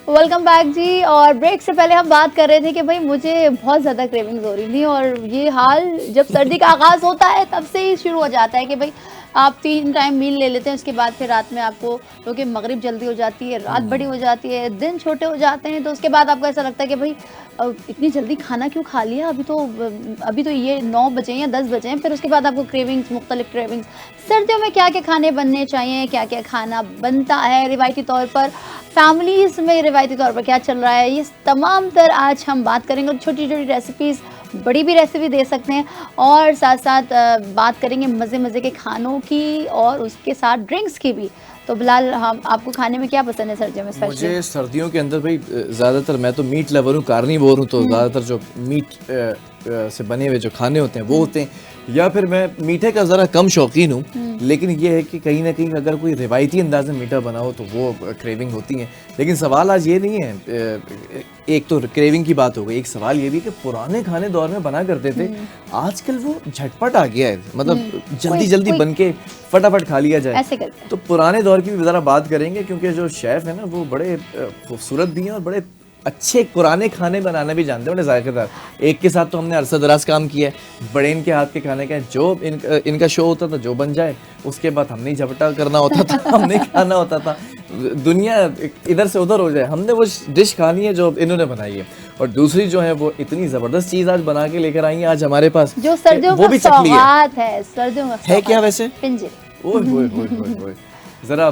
Welcome back जी। और break से पहले हम बात कर रहे थे कि भाई मुझे बहुत ज़्यादा क्रेविंग्स हो रही थी और ये हाल जब सर्दी का आगाज़ होता है तब से ही शुरू हो जाता है कि भाई आप 3 टाइम मील ले लेते हैं, उसके बाद फिर रात में आपको क्योंकि मगरिब जल्दी हो जाती है, रात बड़ी हो जाती है, दिन छोटे हो जाते हैं, तो उसके बाद आपको ऐसा लगता है कि भाई इतनी जल्दी खाना क्यों खा लिया, अभी तो ये 9 बजे या 10 बजे हैं। फिर उसके बाद आपको क्रेविंग्स, मुख्तलिफ क्रेविंग्स। सर्दियों में क्या क्या खाने बनने चाहिए, क्या क्या खाना बनता है रिवायती तौर पर, फैमिलीज़ में रिवायती तौर पर क्या चल रहा है, ये तमाम तर आज हम बात करेंगे। छोटी छोटी रेसिपीज़, बड़ी भी रेसिपी दे सकते हैं, और साथ साथ बात करेंगे मज़े मज़े के खानों की और उसके साथ ड्रिंक्स की भी। तो बिलाल, हम आपको खाने में क्या पसंद है सर्दियों में? मुझे सर्दियों के अंदर भाई ज़्यादातर, मैं तो मीट लवर हूँ, कार्निवोर हूँ, तो ज़्यादातर जो मीट से बने हुए जो खाने होते हैं वो होते हैं, या फिर मैं मीठे का ज़रा कम शौकीन हूँ, लेकिन ये है कि कहीं ना कहीं अगर कोई रिवायती अंदाज में मीठा बना हो तो वो क्रेविंग होती है। लेकिन सवाल आज ये नहीं है, एक तो क्रेविंग की बात हो गई, एक सवाल ये भी कि पुराने खाने दौर में बना करते थे, आजकल वो झटपट आ गया है, मतलब जल्दी जल्दी बन के फटाफट खा लिया जाए, ऐसे करते हैं। तो पुराने दौर की भी ज़रा बात करेंगे, क्योंकि जो शेफ़ है ना वो बड़े खूबसूरत भी हैं और बड़े अच्छे पुराने खाने बनाना भी जानते हैं, बड़े जायकेदार। एक के साथ तो हमने अरसा दराज काम किया है, बड़े इनके हाथ के खाने का जो इनका शो होता था, जो बन जाए उसके बाद हमने ही झपटा करना होता था, हमने खाना होता था, दुनिया इधर से उधर हो जाए, हमने वो डिश खानी है जो इन्होंने बनाई है। और दूसरी जो है वो इतनी ज़बरदस्त चीज़ आज बना के लेकर आई है आज हमारे पास, जो सर्दियों वो भी चकली है। सर्दियों है क्या वैसे? पिंजरे। ओए ज़रा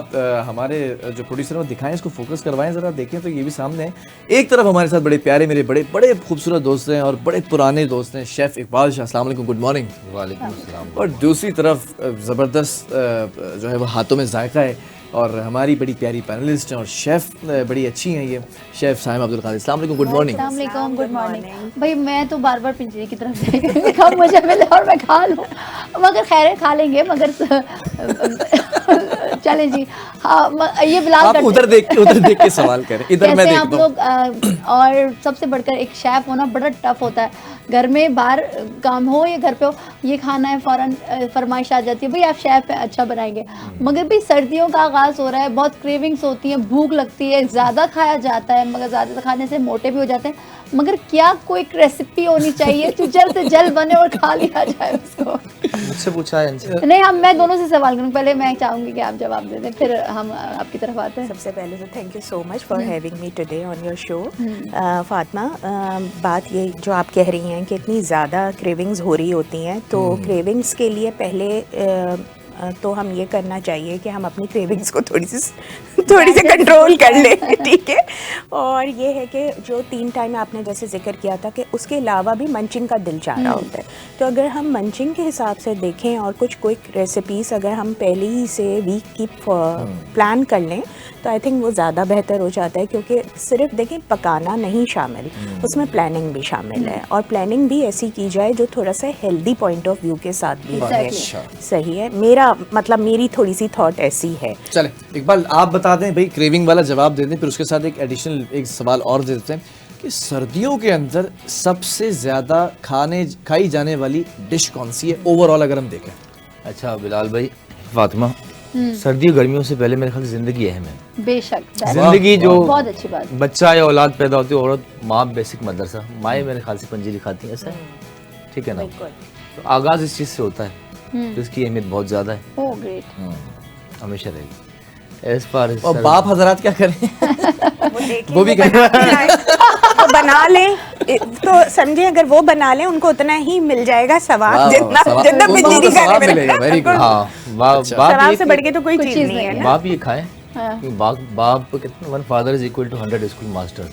हमारे जो प्रोड्यूसर वो दिखाएं, इसको फोकस करवाएं, ज़रा देखें तो ये भी सामने है। एक तरफ हमारे साथ बड़े प्यारे मेरे बड़े बड़े खूबसूरत दोस्त हैं और बड़े पुराने दोस्त हैं, शेफ़ इकबाल शाह, अस्सलाम वालेकुम, गुड मॉर्निंग। वालेकुम अस्सलाम। और दूसरी तरफ ज़बरदस्त जो है वो हाथों में जायका है, और हमारी बड़ी प्यारी पैनलिस्ट हैं और शेफ़ बड़ी अच्छी हैं, ये शेफ़ साहिमा अब्दुल कादिर, अस्सलाम वालेकुम, गुड मॉर्निंग। अस्सलाम वालेकुम, गुड मॉर्निंग। भाई मैं तो बार बार पिंजरे की तरफ जाएगी, कब मुझे मिले और मैं खा लूँ, मगर खैर खा लेंगे, मगर चलें जी। हाँ, ये बिलाल आप उधर देख के सवाल करें, इधर मैं देखता हूँ। आप लोग और सबसे बढ़कर एक शेफ़ होना बड़ा टफ होता है, घर में बाहर काम हो या घर पे हो, ये खाना है फ़ौरन फरमाइश आ जाती है, भाई आप शेफ़ हैं, अच्छा बनाएंगे। मगर भी सर्दियों का आगाज़ हो रहा है, बहुत क्रेविंग्स होती हैं, भूख लगती है, ज़्यादा खाया जाता है, मगर ज़्यादा खाने से मोटे भी हो जाते हैं। मगर क्या कोई रेसिपी होनी चाहिए जो जल्द से जल्द बने और खा लिया जाए उसको? मुझसे पूछा है नहीं, मैं दोनों से सवाल करूँ, पहले मैं चाहूँगी कि आप जवाब दे दें, फिर हम आपकी तरफ आते हैं। सबसे पहले तो thank you so much for having me today on your show. Fatima, बात ये जो आप कह रही हैं कि इतनी ज़्यादा क्रेविंग्स हो रही होती हैं, तो क्रेविंग्स के लिए पहले तो हम ये करना चाहिए कि हम अपनी क्रेविंग्स को थोड़ी सी कंट्रोल कर लें, ठीक है। और ये है कि जो 3 टाइम आपने जैसे जिक्र किया था कि उसके अलावा भी मंचिंग का दिल चाह रहा होता है, तो अगर हम मंचिंग के हिसाब से देखें और कुछ क्विक रेसिपीज़ अगर हम पहले ही से वीक की प्लान कर लें तो आई थिंक वो ज़्यादा बेहतर हो जाता है, क्योंकि सिर्फ देखें पकाना नहीं शामिल, उसमें प्लानिंग भी शामिल है, और प्लानिंग भी ऐसी की जाए जो थोड़ा सा हेल्दी पॉइंट ऑफ व्यू के साथ भी है। सही है, मेरी थोड़ी सी थॉट ऐसी है। चले इकबाल, आप बता दें भाई, क्रेविंग वाला जवाब दे दें, फिर उसके साथ एक एडिशनल एक सवाल और दे देते हैं कि सर्दियों के अंदर सबसे ज़्यादा खाई जाने वाली डिश कौन सी है ओवरऑल अगर हम देखें? अच्छा बिलाल भाई, फातिमा, सर्दियों गर्मियों से पहले मेरे ख्याल से ज़िंदगी अहम है। बेशक, जिंदगी जो बहुत अच्छी बात, बच्चा या औलाद पैदा होती है, औरत माँ बेसिक मदरसा, माएँ मेरे ख्याल से पंजीरी खाती हैं, ऐसा है, ठीक है ना? तो आगाज़ इस चीज़ से होता है, तो इसकी अहमियत बहुत ज़्यादा है, ओह ग्रेट, हमेशा रहेगी। एज फार और बाप हजरात क्या करें? वो भी वो बना लें, तो समझे, अगर वो बना लें उनको उतना ही मिल जाएगा सवाब जितना पिंजरी खाने में। Very good. हाँ, सवाब से बढ़ के तो कोई चीज़ नहीं है ना। बाप ये खाएं, बाप कहते हैं 1 father is equal to 100 school masters.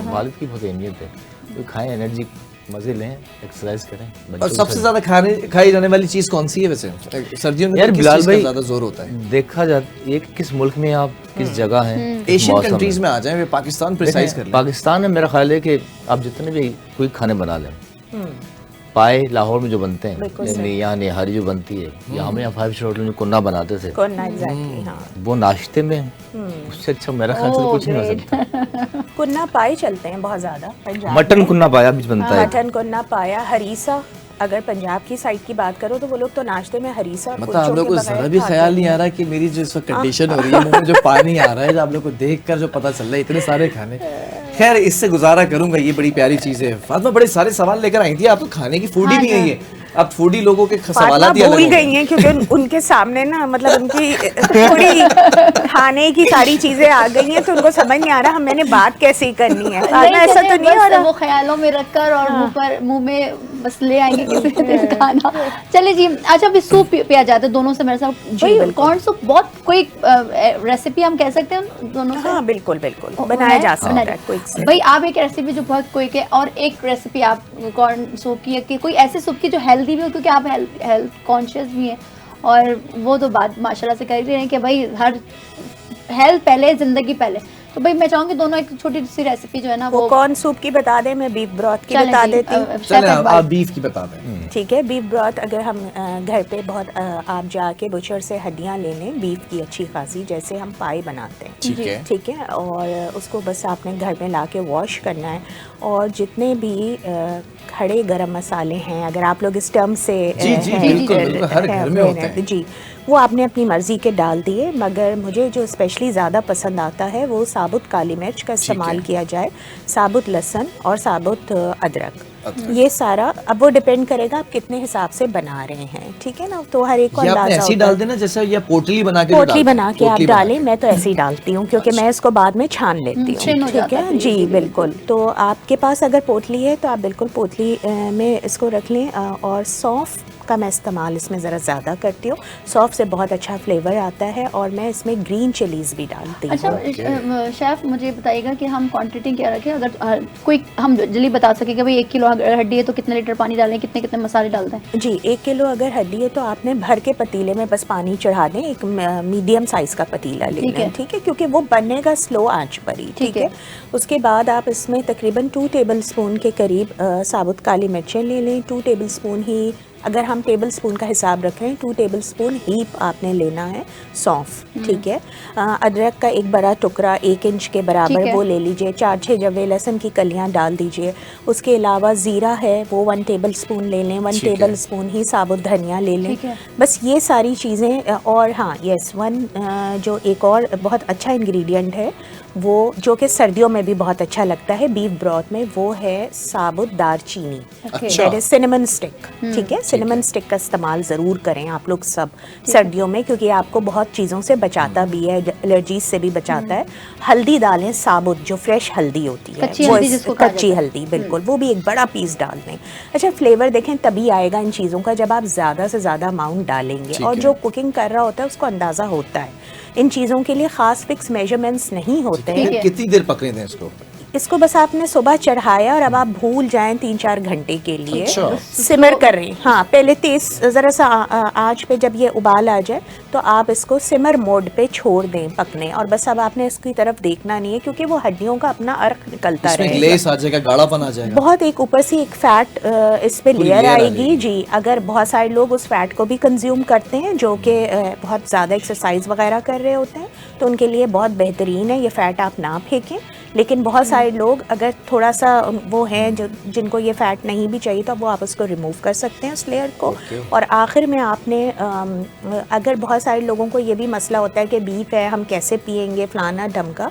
वालिद की बहुत अहमियत है, तो खाएं, एनर्जी मजे लें, एक्सरसाइज करें। और सबसे ज्यादा खाई जाने वाली चीज कौन सी है वैसे सर्दियों में? यार बिलाल भाई, ज्यादा जोर होता है, देखा जाता है किस मुल्क में आप किस जगह हैं, एशियन कंट्रीज में आ जाए, पाकिस्तान प्रिसाइज कर लें। पाकिस्तान में मेरा ख्याल है कि आप जितने भी कोई खाने बना लें, पाए लाहौर में जो बनते हैं, यहाँ निहारी जो बनती है, यहाँ में 5 स्टार होटल में कुन्ना बनाते थे, वो नाश्ते में उससे अच्छा मेरा ख्याल से कुछ नहीं हो सकता। कुन्ना पाए चलते हैं बहुत ज्यादा, मटन कुन्ना पाया भी बनता है, मटन कुन्ना पाया, हरीसा अगर पंजाब की साइड की बात करो तो वो लोग तो नाश्ते में हरीसा और मतलब आप कुलचों लोग के को बगैर जरा भी खाते ख्याल नहीं नहीं आ रहा कि मेरी जो इस वक्त कंडीशन हो रही है, मुंह में जो पानी आ रहा है, आप लोग को देखकर जो पता चल रहा है इतने सारे खाने। खैर इससे गुजारा करूंगा, ये बड़ी प्यारी चीज है। फातिमा बड़े सारे सवाल लेकर आई थी, आप तो खाने की फूडी भी नहीं है। अब फूडी लोगों के फातिमा सवालात ही अलग भूल हो गए। गई हैं क्योंकि उनके सामने ना मतलब उनकी पूरी खाने की सारी चीजें आ गई हैं, तो उनको समझ नहीं आ रहा मैंने बात कैसे करनी है। फातिमा ऐसा तो नहीं हो बस रहा। वो ख्यालों में रखकर और मुंह में बस ले आएंगे किसी दिन खाना। चलिए जी, अच्छा अभी सूप पिया जाता है दोनों से मेरे साथ। भाई कॉर्न सूप बहुत कोई रेसिपी हम कह सकते हैं दोनों से? हाँ बिल्कुल बिल्कुल बनाया जा सकता है क्विक से। भाई आप एक रेसिपी जो बहुत क्विक है और एक रेसिपी आप कॉर्न सूप की है कि कोई ऐसे सूप की जो हेल्दी भी हो, क्योंकि आप हेल्थ कॉन्शियस भी हैं और वो तो बात माशाल्लाह से कर ही रहे हैं कि भाई हर हेल्थ पहले जिंदगी पहले। तो भाई मैं चाहूंगी दोनों एक छोटी सी रेसिपी जो है ना वो कॉर्न सूप की बता दें, मैं बीफ ब्रॉथ की बता देती हूँ। चलें आप बीफ की बता दें। ठीक है, बीफ ब्रॉथ अगर हम घर पे बहुत आप जाके बुचर से हड्डियाँ ले लें बीफ की अच्छी खासी, जैसे हम पाई बनाते हैं। ठीक है। ठीक है, और उसको बस आपने घर में ला के वॉश करना है, और जितने भी खड़े गरम मसाले हैं, अगर आप लोग इस टर्म से जी, बिल्कुल, हर घर में होते हैं। जी, वो आपने अपनी मर्ज़ी के डाल दिए, मगर मुझे जो स्पेशली ज़्यादा पसंद आता है वो साबुत काली मिर्च का इस्तेमाल किया जाए, साबुत लहसुन और साबुत अदरक। ये सारा अब वो डिपेंड करेगा आप कितने हिसाब से बना रहे हैं, ठीक है ना, तो हर एक को ये आपने अंदाजा ऐसे ही होता डाल है। देना जैसे या पोटली बना के पोटली बना के आप पोटली बना डालें, मैं तो ऐसे ही डालती हूँ क्योंकि मैं इसको बाद में छान लेती छिन हूँ। हो ठीक जाता है है जी, बिल्कुल। तो आपके पास अगर पोटली है तो आप बिल्कुल पोटली में इसको रख लें, और सौंफ का मैं इस्तेमाल इसमें ज़रा ज़्यादा करती हूँ। सौंफ से बहुत अच्छा फ्लेवर आता है, और मैं इसमें ग्रीन चिलीज़ भी डालती हूँ। अच्छा शेफ मुझे बताइएगा कि हम क्वांटिटी क्या रखें, अगर कोई हम जल्दी बता सके कि भाई 1 किलो हड्डी है तो कितने लीटर पानी डालें, कितने कितने मसाले डालते हैं? जी, 1 किलो अगर हड्डी है तो आपने भर के पतीले में बस पानी चढ़ा दें, एक मीडियम साइज़ का पतीला लेना है, ठीक है, क्योंकि वो बनेगा स्लो आंच पर ही। ठीक है, उसके बाद आप इसमें तकरीबन 2 टेबल स्पून के करीब साबुत काली मिर्चें ले लें। 2 टेबल स्पून ही, अगर हम टेबल स्पून का हिसाब रख रहे हैं, 2 टेबल स्पून ही आपने लेना है सौंफ। ठीक है, अदरक का एक बड़ा टुकड़ा 1 इंच के बराबर वो ले लीजिए। 4-6 जवे लहसुन की कलियां डाल दीजिए। उसके अलावा ज़ीरा है वो 1 टेबल स्पून ले लें। 1 टेबल स्पून ही साबुत धनिया ले लें। बस ये सारी चीज़ें, और हाँ यस, जो एक और बहुत अच्छा इंग्रेडिएंट है वो जो कि सर्दियों में भी बहुत अच्छा लगता है बीफ ब्रॉथ में, वो है साबुत दारचीनी, दैट इज सिनेमन स्टिक। ठीक है, सिनेमन स्टिक का इस्तेमाल ज़रूर करें आप लोग सब सर्दियों में, क्योंकि आपको बहुत चीज़ों से बचाता भी है, एलर्जीज से भी बचाता है। हल्दी डालें साबुत, जो फ्रेश हल्दी होती है, कच्ची हल्दी, बिल्कुल, वो भी एक बड़ा पीस डाल दें। अच्छा, फ्लेवर देखें तभी आएगा इन चीज़ों का जब आप ज़्यादा से ज़्यादा अमाउंट डालेंगे, और जो कुकिंग कर रहा होता है उसको अंदाज़ा होता है। इन चीज़ों के लिए ख़ास फिक्स मेजरमेंट्स नहीं होते हैं। कितनी देर पकने दें इसको? इसको बस आपने सुबह चढ़ाया और अब आप भूल जाएं 3-4 घंटे के लिए सिमर कर रहे हैं। हाँ, पहले तेज ज़रा सा आँच पे जब ये उबाल आ जाए तो आप इसको सिमर मोड पे छोड़ दें पकने, और बस अब आपने इसकी तरफ देखना नहीं है, क्योंकि वो हड्डियों का अपना अर्क निकलता रहेगा, ग्लेस आ जाएगा, गाढ़ापन आ जाएगा, बहुत एक ऊपर से एक फैट इस पे लेयर आएगी। जी, अगर बहुत सारे लोग उस फैट को भी कंज्यूम करते हैं जो कि बहुत ज़्यादा एक्सरसाइज वगैरह कर रहे होते हैं, तो उनके लिए बहुत बेहतरीन है, ये फ़ैट आप ना फेंकें। लेकिन बहुत सारे लोग अगर थोड़ा सा वो हैं जो जिनको ये फ़ैट नहीं भी चाहिए, तो वो आप उसको रिमूव कर सकते हैं उस लेयर को। और आखिर में आपने अगर बहुत सारे लोगों को ये भी मसला होता है कि बीफ है हम कैसे पिएंगे फलाना ढमका,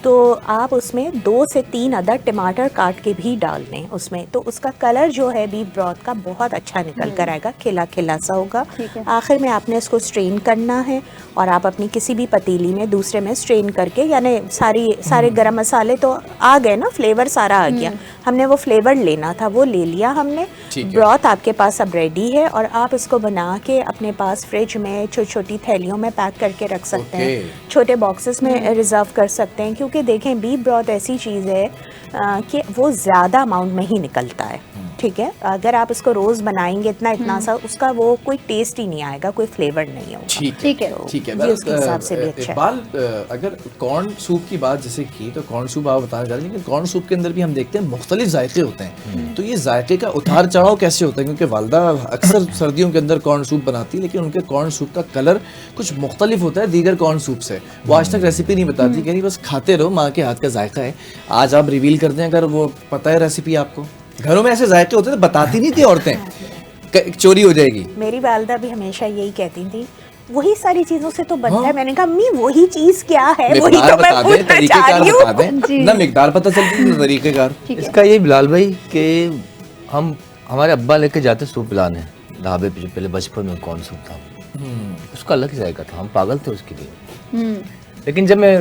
तो आप उसमें 2 से 3 अदद टमाटर काट के भी डाल दें उसमें, तो उसका कलर जो है बीफ ब्रॉथ का बहुत अच्छा निकल कर आएगा, खिला खिला सा होगा। आखिर में आपने इसको स्ट्रेन करना है, और आप अपनी किसी भी पतीली में दूसरे में स्ट्रेन करके, यानी सारे गरम मसाले तो आ गए ना, फ्लेवर सारा आ गया, हमने वो फ्लेवर लेना था वो ले लिया हमने। ब्रॉथ आपके पास अब रेडी है, और आप इसको बना के अपने पास फ्रिज में छोटी छोटी थैलियों में पैक करके रख सकते हैं, छोटे बॉक्सेस में रिजर्व कर सकते हैं, क्योंकि देखें बीफ ब्रॉथ ऐसी चीज़ है कि वो ज़्यादा अमाउंट में ही निकलता है। ठीक है, अगर आप इसको रोज़ बनाएंगे इतना सा, उसका वो कोई टेस्ट ही नहीं आएगा, कोई फ्लेवर नहीं होगा। ठीक है, ठीक है, ये उसके हिसाब से भी अच्छा है। अगर कॉर्न सूप की बात जैसे की, तो कॉर्न सूप आप बताना चाह रहे हैं, लेकिन कॉर्न सूप के अंदर भी हम देखते हैं मुख्तलिफ जायके होते हैं, तो ये जायके का उतार चढ़ाव कैसे होता है? क्योंकि वालदा अक्सर सर्दियों के अंदर कॉर्न सूप बनाती है, लेकिन उनके कॉर्न सूप का कलर कुछ मुख्तलिफ होता है दीगर कॉर्न सूप से। वो आज तक रेसिपी नहीं बताती, कहीं बस खाते रहो, माँ के हाथ का जायका है। आज आप रिवील करते हैं, अगर वो पता है रेसिपी आपको, घरों में ऐसे जायके होते थे, बताती नहीं थी औरतें, चोरी हो जाएगी। मेरी वालदा भी हमेशा यही कहती थी, वही सारी चीज़ों से तो बनता है। मैंने कहा अम्मी वही चीज़ क्या है, वही मिकदार तो मैं बता दें, पूछना चाह तरीकेकार रही बता हूँ। दें ना, मिकदार पता चलती है तरीकेकार। ठीक है। इसका ये बिलाल भाई कि हम हमारे अब्बा लेके जाते सूप पिलाने ढाबे पे, जो पहले बचपन में कौन सूप था उसका अलग ही जायका था, हम पागल थे उसके लिए। लेकिन जब मैं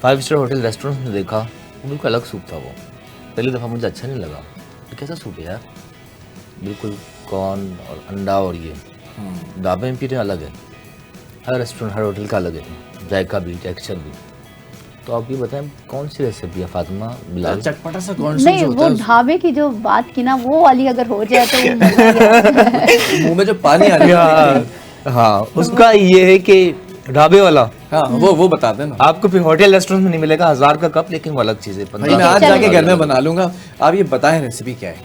5 स्टार होटल रेस्टोरेंट में देखा, वो बिल्कुल अलग सूप था। वो पहली दफ़ा मुझे अच्छा नहीं लगा, तो कैसा सूप है यार, बिल्कुल कॉर्न और अंडा, और ये ढाबे में पीने अलग है, हर रेस्टोरेंट हर होटल का अलग है, जायका भी टेक्सचर भी। तो आप ये बताएं कौन सी रेसिपी है फातिमा बिलाल? चटपटा सा कौन सा नहीं, जो वो होता ढाबे की जो बात की ना, वो वाली अगर हो जाए तो वो मजा ही आता है। है मुंह में जो पानी आ रहा है। हाँ, उसका ये है कि ढाबे वाला हाँ वो बता देना। आपको फिर होटल रेस्टोरेंट में नहीं मिलेगा 1000 का कप, लेकिन वो अलग चीज़ है। भाई मैं आज जाके घर में बना लूंगा। आप ये बताएं रेसिपी क्या है?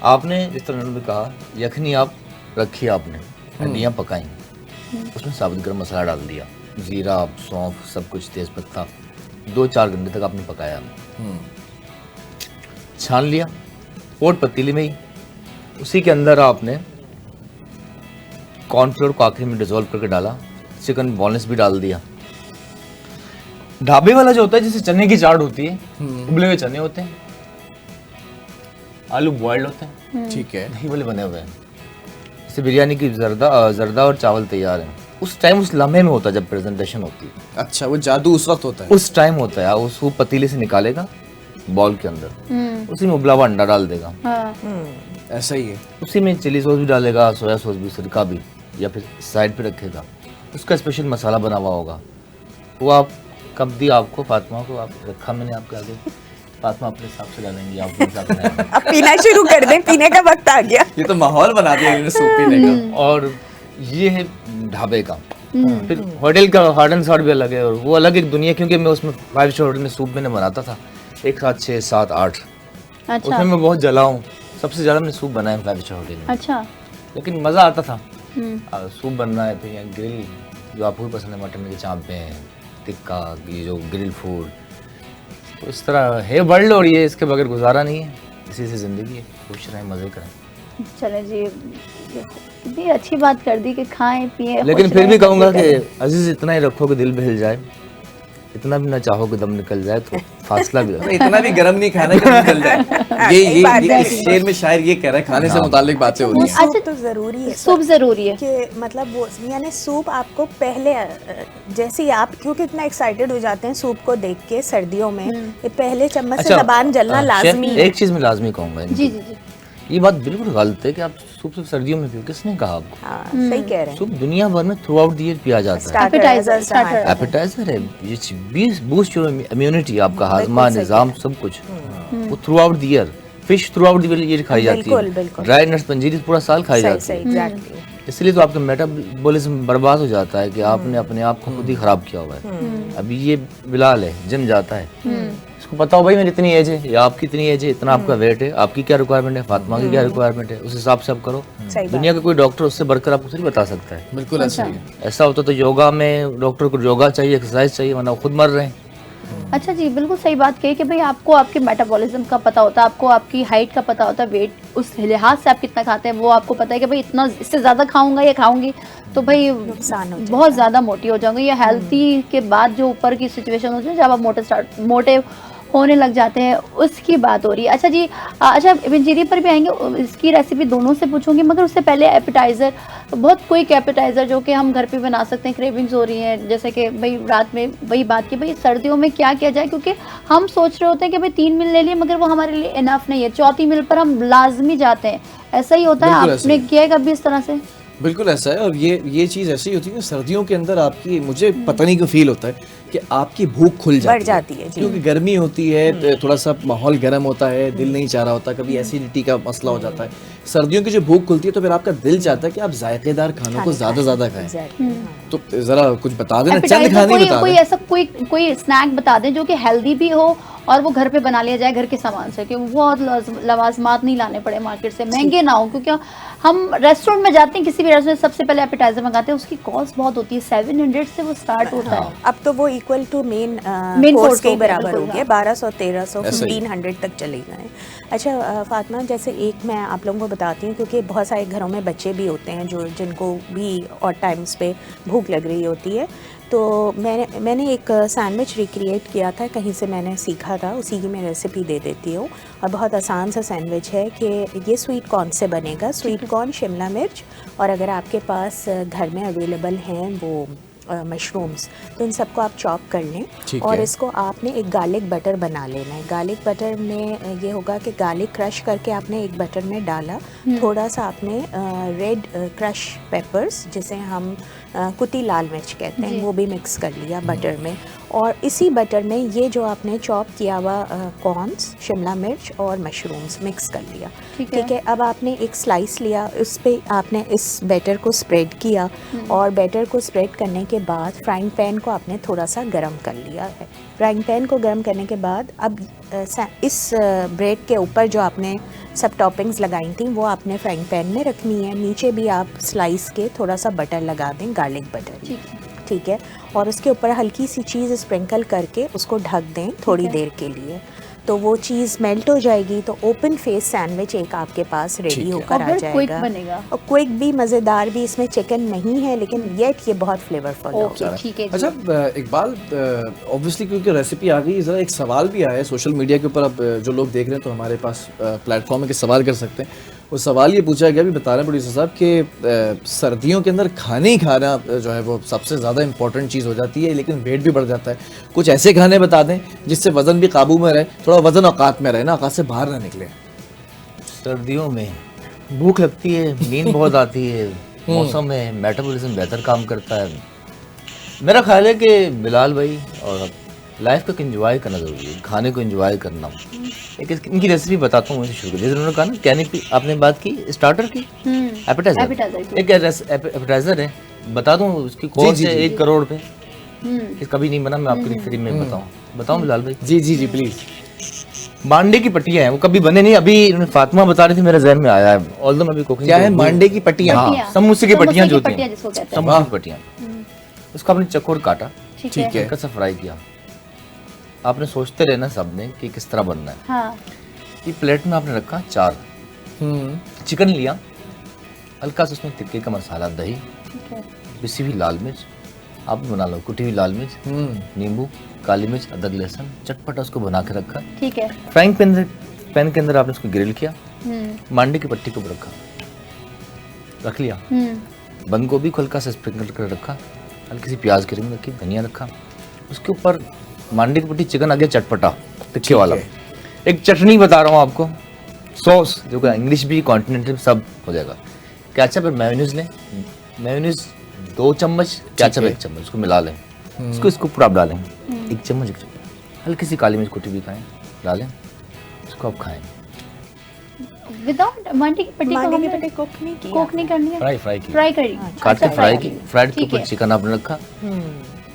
आपने जिस तरह उन्होंने कहा, यखनी आप रखी, आपने हड्डियाँ पकाई, उसमें साबुत गरम मसाला डाल दिया, जीरा सौंफ सब कुछ, तेज पत्ता, 2-4 घंटे तक आपने पकाया, छान लिया और पतीली में ही उसी के अंदर आपने कॉर्नफ्लोर को आखिरी में डिजोल्व करके डाला, चिकन बोनलेस भी डाल दिया। ढाबे वाला जो होता है जैसे चने की चाट होती है, उबले हुए चने होते हैं, आलू बॉइल्ड होते हैं, ठीक है। दही वाले बने हुए हैं, जैसे बिरयानी की जर्दा और चावल तैयार हैं। उस टाइम उस लम्हे में होता है जब प्रेजेंटेशन होती है। अच्छा, वो जादू उस वक्त होता है। उस टाइम होता है, वो सूप पतीले से निकालेगा बॉल के अंदर, उसी में उबला हुआ अंडा डाल देगा, ऐसा ही है। उसी में चिली सॉस भी डालेगा, सोया सॉस भी, सिरका भी, या फिर साइड पे रखेगा। उसका स्पेशल मसाला बना हुआ होगा, वो आप कब दी आपको फातिमा को, आप रखा मैंने आपके आगे, फातिमा अपने हिसाब से डालेंगी, आप अपने हिसाब से डालेंगी। अब पीना शुरू कर दें, पीने का वक्त आ गया। ये तो माहौल बना दिया इन्होंने सूप पीने का। और ये है ढाबे का। फिर होटल का हार्ड एंड सॉल्ट भी अलग है, और वो अलग एक दुनिया, क्योंकि मैं उसमें 5 स्टार होटल में सूप मैंने बनाता था, एक साथ 6, 7, 8। अच्छा उसमें मैं बहुत जला हूँ, सबसे ज़्यादा मैंने सूप बनाया 5 स्टार होटल में। अच्छा। लेकिन मज़ा आता था। सूप बनना है, फिर ग्रिल जो आपको भी पसंद है, मटन के चाँपे हैं, टिक्का, ये जो ग्रिल फूड, तो इस तरह है वर्ल्ड, और ये इसके बगैर गुजारा नहीं है, इसी से ज़िंदगी है। खुश रहें, मज़े करें। चले जी, इतनी अच्छी बात कर दी कि खाएं पिए। लेकिन फिर भी कहूँगा कि अजीज इतना ही रखो कि दिल भी हिल जाए, इतना भी ना चाहो कि दम निकल जाए, तो फासला भी रखो। इतना भी गरम नहीं खाना कि निकल जाए। ये इस शेर में शायर ये कह रहा है, खाने से मुतालिक बातें हो रही हैं। सूप तो ज़रूरी है, सूप ज़रूरी है कि मतलब वो यानी सूप आपको पहले, जैसे ही आप क्योंकि इतना एक्साइटेड हो जाते हैं सूप को देख के सर्दियों में, ये पहले चम्मच से जबान जलना लाजमी है। एक चीज़ मैं लाजमी कहूँगा, जी जी जी। ये बात बिल्कुल गलत है कि आप सूप सिर्फ सर्दियों में पियो। किसने कहा आपको? हाँ, सही कह रहे हैं। सूप दुनिया भर में थ्रू आउट द ईयर पिया जाता है। स्टार्टर एपेटाइजर है, ये बूस्ट योर इम्यूनिटी, आपका हाजमा निज़ाम सब कुछ, वो through out the year. Fish through out the year खाई जाती है, ड्राई नट्स पंजीरी पूरा साल खाई जाती है, इसलिए तो आपका मेटाबॉलिज्म बर्बाद हो जाता है कि आपने अपने आप को खुद ही खराब किया हुआ है। अभी ये बिलाल है, जिम जाता है, इसको पता हो भाई मेरी इतनी एज है या आपकी इतनी एज है, इतना आपका वेट है, आपकी क्या रिक्वायरमेंट है, फातिमा की क्या रिक्वायरमेंट है, उस हिसाब से आप करो। दुनिया का कोई डॉक्टर उससे बढ़कर आपको नहीं बता सकता है। बिल्कुल ऐसा ही है। ऐसा होता तो योगा में डॉक्टर को योगा चाहिए, एक्सरसाइज चाहिए, वरना खुद मर रहे हैं। अच्छा जी, बिल्कुल सही बात कही कि भाई आपको आपके मेटाबॉलिज्म का पता होता है, आपको आपकी हाइट का पता होता है, वेट उस लिहाज से आप कितना खाते हैं वो आपको पता है कि भाई इतना, इससे ज़्यादा खाऊंगा या खाऊंगी तो भाई बहुत ज़्यादा मोटी हो जाऊंगी, या हेल्थी के बाद जो ऊपर की सिचुएशन होती है जब आप मोटे होने लग जाते हैं, उसकी बात हो रही है। अच्छा जी, अच्छा पंजीरी पर भी आएंगे, इसकी रेसिपी दोनों से पूछूंगी, मगर उससे पहले एपेटाइज़र, बहुत क्विक एपेटाइज़र जो कि हम घर पे बना सकते हैं। क्रेविंग्स हो रही हैं, जैसे कि भाई रात में वही बात की भाई सर्दियों में क्या किया जाए, क्योंकि हम सोच रहे होते हैं कि भाई 3 मील ले लिए मगर वो हमारे लिए इनफ नहीं है, 4थी मील पर हम लाजमी जाते हैं। ऐसा ही होता है, आपने किया है कभी इस तरह से? बिल्कुल ऐसा है, और ये चीज़ ऐसी होती है कि सर्दियों के अंदर आपकी, मुझे पता नहीं क्यों फील होता है कि आपकी भूख खुल जाती है क्योंकि गर्मी होती है, थोड़ा सा माहौल गर्म होता है, दिल नहीं चाह रहा होता, कभी एसिडिटी का मसला हो जाता है। सर्दियों की जो भूख खुलती है तो फिर आपका दिल चाहता है कि आप जायकेदार खानों को ज़्यादा खाएं। तो ज़रा कुछ बता देना, चंद खाने बता दें। कोई ऐसा कोई स्नैक बता दें जो कि हेल्दी भी हो और वो घर पे बना लिया जाए घर के सामान से, कि बहुत लवाजमात नहीं लाने पड़े मार्केट से, महंगे ना हो, क्योंकि हम रेस्टोरेंट में जाते हैं, किसी भी रेस्टोरेंट सबसे पहले एपेटाइजर मंगाते हैं, उसकी कॉस्ट बहुत होती है, 700 से वो स्टार्ट होता है। अब तो वो equal to main Main course course के ही हो गया, बराबर हो बिल्कुल, गया, 1200 1300 ऐसे ही। 1500 तक चले गए। अच्छा फातिमा, जैसे एक मैं आप लोगों को बताती हूँ, क्योंकि बहुत सारे घरों में बच्चे भी होते हैं जो जिनको भी और टाइम्स पे भूख लग रही होती है, तो मैंने एक सैंडविच रिक्रिएट किया था, कहीं से मैंने सीखा था, उसी की मैं रेसिपी दे देती हूँ। और बहुत आसान सा सैंडविच है कि ये स्वीट कॉर्न से बनेगा, स्वीट कॉर्न, शिमला मिर्च, और अगर आपके पास घर में अवेलेबल हैं वो मशरूम्स, तो इन सबको आप चॉप कर लें ठीक और है। इसको आपने एक गार्लिक बटर बना लेना है। गार्लिक बटर में ये होगा कि गार्लिक क्रश करके आपने एक बटर में डाला, थोड़ा सा आपने रेड क्रश पेपर्स, जिसे हम कुटी लाल मिर्च कहते हैं, वो भी मिक्स कर लिया बटर में, और इसी बटर में ये जो आपने चॉप किया हुआ कॉर्न्स, शिमला मिर्च और मशरूम्स मिक्स कर लिया। ठीक है। अब आपने एक स्लाइस लिया, उस पे आपने इस बैटर को स्प्रेड किया, और बैटर को स्प्रेड करने के बाद फ्राइंग पैन को आपने थोड़ा सा गर्म कर लिया है। फ्राइंग पैन को गर्म करने के बाद अब इस ब्रेड के ऊपर जो आपने सब टॉपिंग्स लगाई थी वो आपने फ्राइंग पैन में रखनी है, नीचे भी आप स्लाइस के थोड़ा सा बटर लगा दें, गार्लिक बटर, ठीक है, और उसके ऊपर हल्की सी चीज़ स्प्रिंकल करके उसको ढक दें थोड़ी देर के लिए, तो वो चीज़ मेल्ट हो जाएगी, तो ओपन फेस सैंडविच एक आपके पास रेडी होकर आ क्विक जाएगा। बनेगा। और क्विक भी, मज़ेदार भी, इसमें चिकन नहीं है लेकिन येट ये बहुत फ्लेवरफुल होगा। ओके, ठीक है जी। अच्छा इकबाल, ऑब्वियसली क्योंकि रेसिपी आ गई, ज़रा एक सवाल भी आया है सोशल मीडिया के ऊपर। अब जो लोग देख रहे हैं तो हमारे पास प्लेटफॉर्म है कि सवाल कर सकते हैं। वो सवाल ये पूछा गया, भी बता रहे हैं प्रोड्यूसर साहब, कि सर्दियों के अंदर खाने ही खाना जो है वो सबसे ज़्यादा इंपॉर्टेंट चीज़ हो जाती है, लेकिन वेट भी बढ़ जाता है। कुछ ऐसे खाने बता दें जिससे वज़न भी काबू में रहे, थोड़ा वज़न औकात में रहे ना, औकात से बाहर ना निकले। सर्दियों में भूख लगती है, नींद बहुत आती है, मौसम है, मेटाबॉलिज्म बेहतर काम करता है। मेरा ख्याल है कि बिलाल भाई और लाइफ को एंजॉय करना जरूरी है, खाने को एंजॉय करना। एक इनकी रेसिपी बताता हूँ, शुरू जैसे उन्होंने कहा ना, कहने की आपने बात की स्टार्टर की, Appetizer एपेटाइजर, की। एक एपेटाइजर है, बता दूँ उसकी कॉस्ट है 1 करोड़ पे। कभी नहीं बना, मैं आपके लिए फ्री में बताऊँ बिलाल भाई। जी प्लीज़। मांडे की पट्टियां हैं, वो कभी बने नहीं, अभी फातिमा बता रही थी, मेरे जहन में आया है, ऑल्दो मैं भी कुकिंग क्या है मांडे की पट्टियाँ? हाँ, समोसे की पट्टियां जो होती हैं, जिसको कहते हैं। समोसे की पट्टियां, उसको आपने चकोर काटा, ठीक है। हल्का सा फ्राई किया, आपने सोचते रहना सबने कि किस तरह बनना है। हाँ, ये प्लेट में आपने रखा 4 चिकन लिया, हल्का सा उसमें तिक्के का मसाला, दही, ठीक है। पिसी हुई लाल मिर्च, आप बना लो, कुटी हुई लाल मिर्च, नींबू, काली मिर्च, अदरक, लहसुन, चटपटा उसको बना के रखा। ठीक है। फ्राइंग पैन के अंदर आपने उसको ग्रिल किया, मांडे की पट्टी को रखा, रख लिया, बंद गोभी को हल्का सा स्प्रिंकल कर रखा, हल्की सी प्याज की रिंग रखी, धनिया रखा, उसके ऊपर मांडे की पट्टी, चिकन आ गया चटपटा तिक्के वाला। एक चटनी बता रहा हूँ आपको, सॉस जो कि इंग्लिश भी कॉन्टिनेंटल सब हो जाएगा। केचप और मेयोनीज लें, मेयोनीज 2 चम्मच, केचप 1 चम्मच, उसको मिला लें, इसको ऊपर आप डालें, 1 चम्मच, हल्की सी काली मिर्च कुटी भी खाएं, डालें, उसको आप खाएं। विदाउट मांडे की पट्टी मांडे की को पट्टी कुक नहीं की, कुक नहीं करनी है, फ्राई की, फ्राई करी, काट के अच्छा, फ्राई की, फ्राइड के ठीक ऊपर है। चिकन आपने रखा,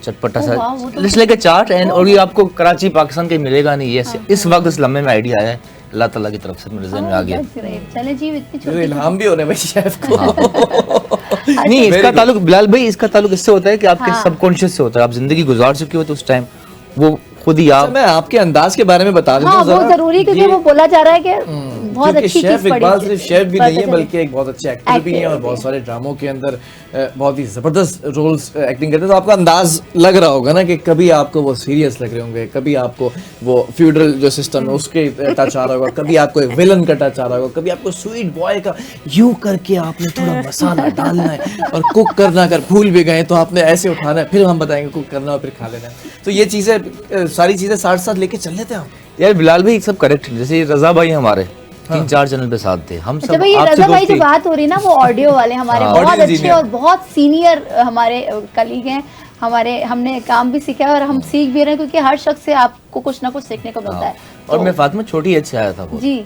चटपटा सा, वाह, वो तो लिस्ट लेके चाट एंड, और ये आपको कराची पाकिस्तान के मिलेगा नहीं, ये इस वक्त इस लम्हे में आइडिया आया है, अल्लाह ताला की तरफ से मेरे जहन में आ गया। चले जी, इतनी जो छोटी इल्हाम भी हो रहे हैं भाई शेफ को। नहीं, इसका ताल्लुक बिलाल भाई, इसका ताल्लुक इससे होता है कि आपके हाँ। सबकॉन्शियस से होता है, आप जिंदगी गुजार चुके हो तो उस टाइम वो खुद ही आप। मैं आपके अंदाज के बारे में बता देता हाँ, हूँ बहुत जरा। जरूरी, क्योंकि ये- वो बोला जा रहा है कि बहुत क्योंकि अच्छी शेफ चीज इकबाल सिर्फ शेफ भी नहीं है, पता बल्कि चले। एक बहुत अच्छे एक्टर भी हैं, और Actor बहुत भी। सारे ड्रामों के अंदर बहुत ही ज़बरदस्त रोल्स एक्टिंग करते हैं। तो आपका अंदाज लग रहा होगा ना कि कभी आपको वो सीरियस लग रहे होंगे, कभी आपको वो फ्यूडल जो सिस्टम है उसके टच आ रहा होगा, कभी आपको एक विलन का टच आ रहा होगा, कभी आपको स्वीट बॉय का, यूं करके आपने थोड़ा मसाला डालना है, और कुक करना अगर भूल भी गए तो आपने ऐसे उठाना है, फिर हम बताएंगे कुक करना और फिर खा लेना है। तो ये चीज़ें, सारी चीज़ें साथ साथ लेके चल लेते हैं हम। यार बिलाल भाई सब करेक्ट, जैसे रजा भाई हमारे 3-4 चैनल पे साथ थे, हम सब अच्छा भाई, आपसे रजा भाई दोस्ती- जो बात हो रही है ना, वो ऑडियो वाले हमारे हाँ, बहुत audio अच्छे engineer। और बहुत सीनियर हमारे कलीग हैं हमारे, हमने काम भी सीखा है और हम सीख भी रहे हैं, क्योंकि हर शख्स से आपको कुछ ना कुछ सीखने को मिलता है। और मैं फातिमा छोटी एज से आया था वो, जी,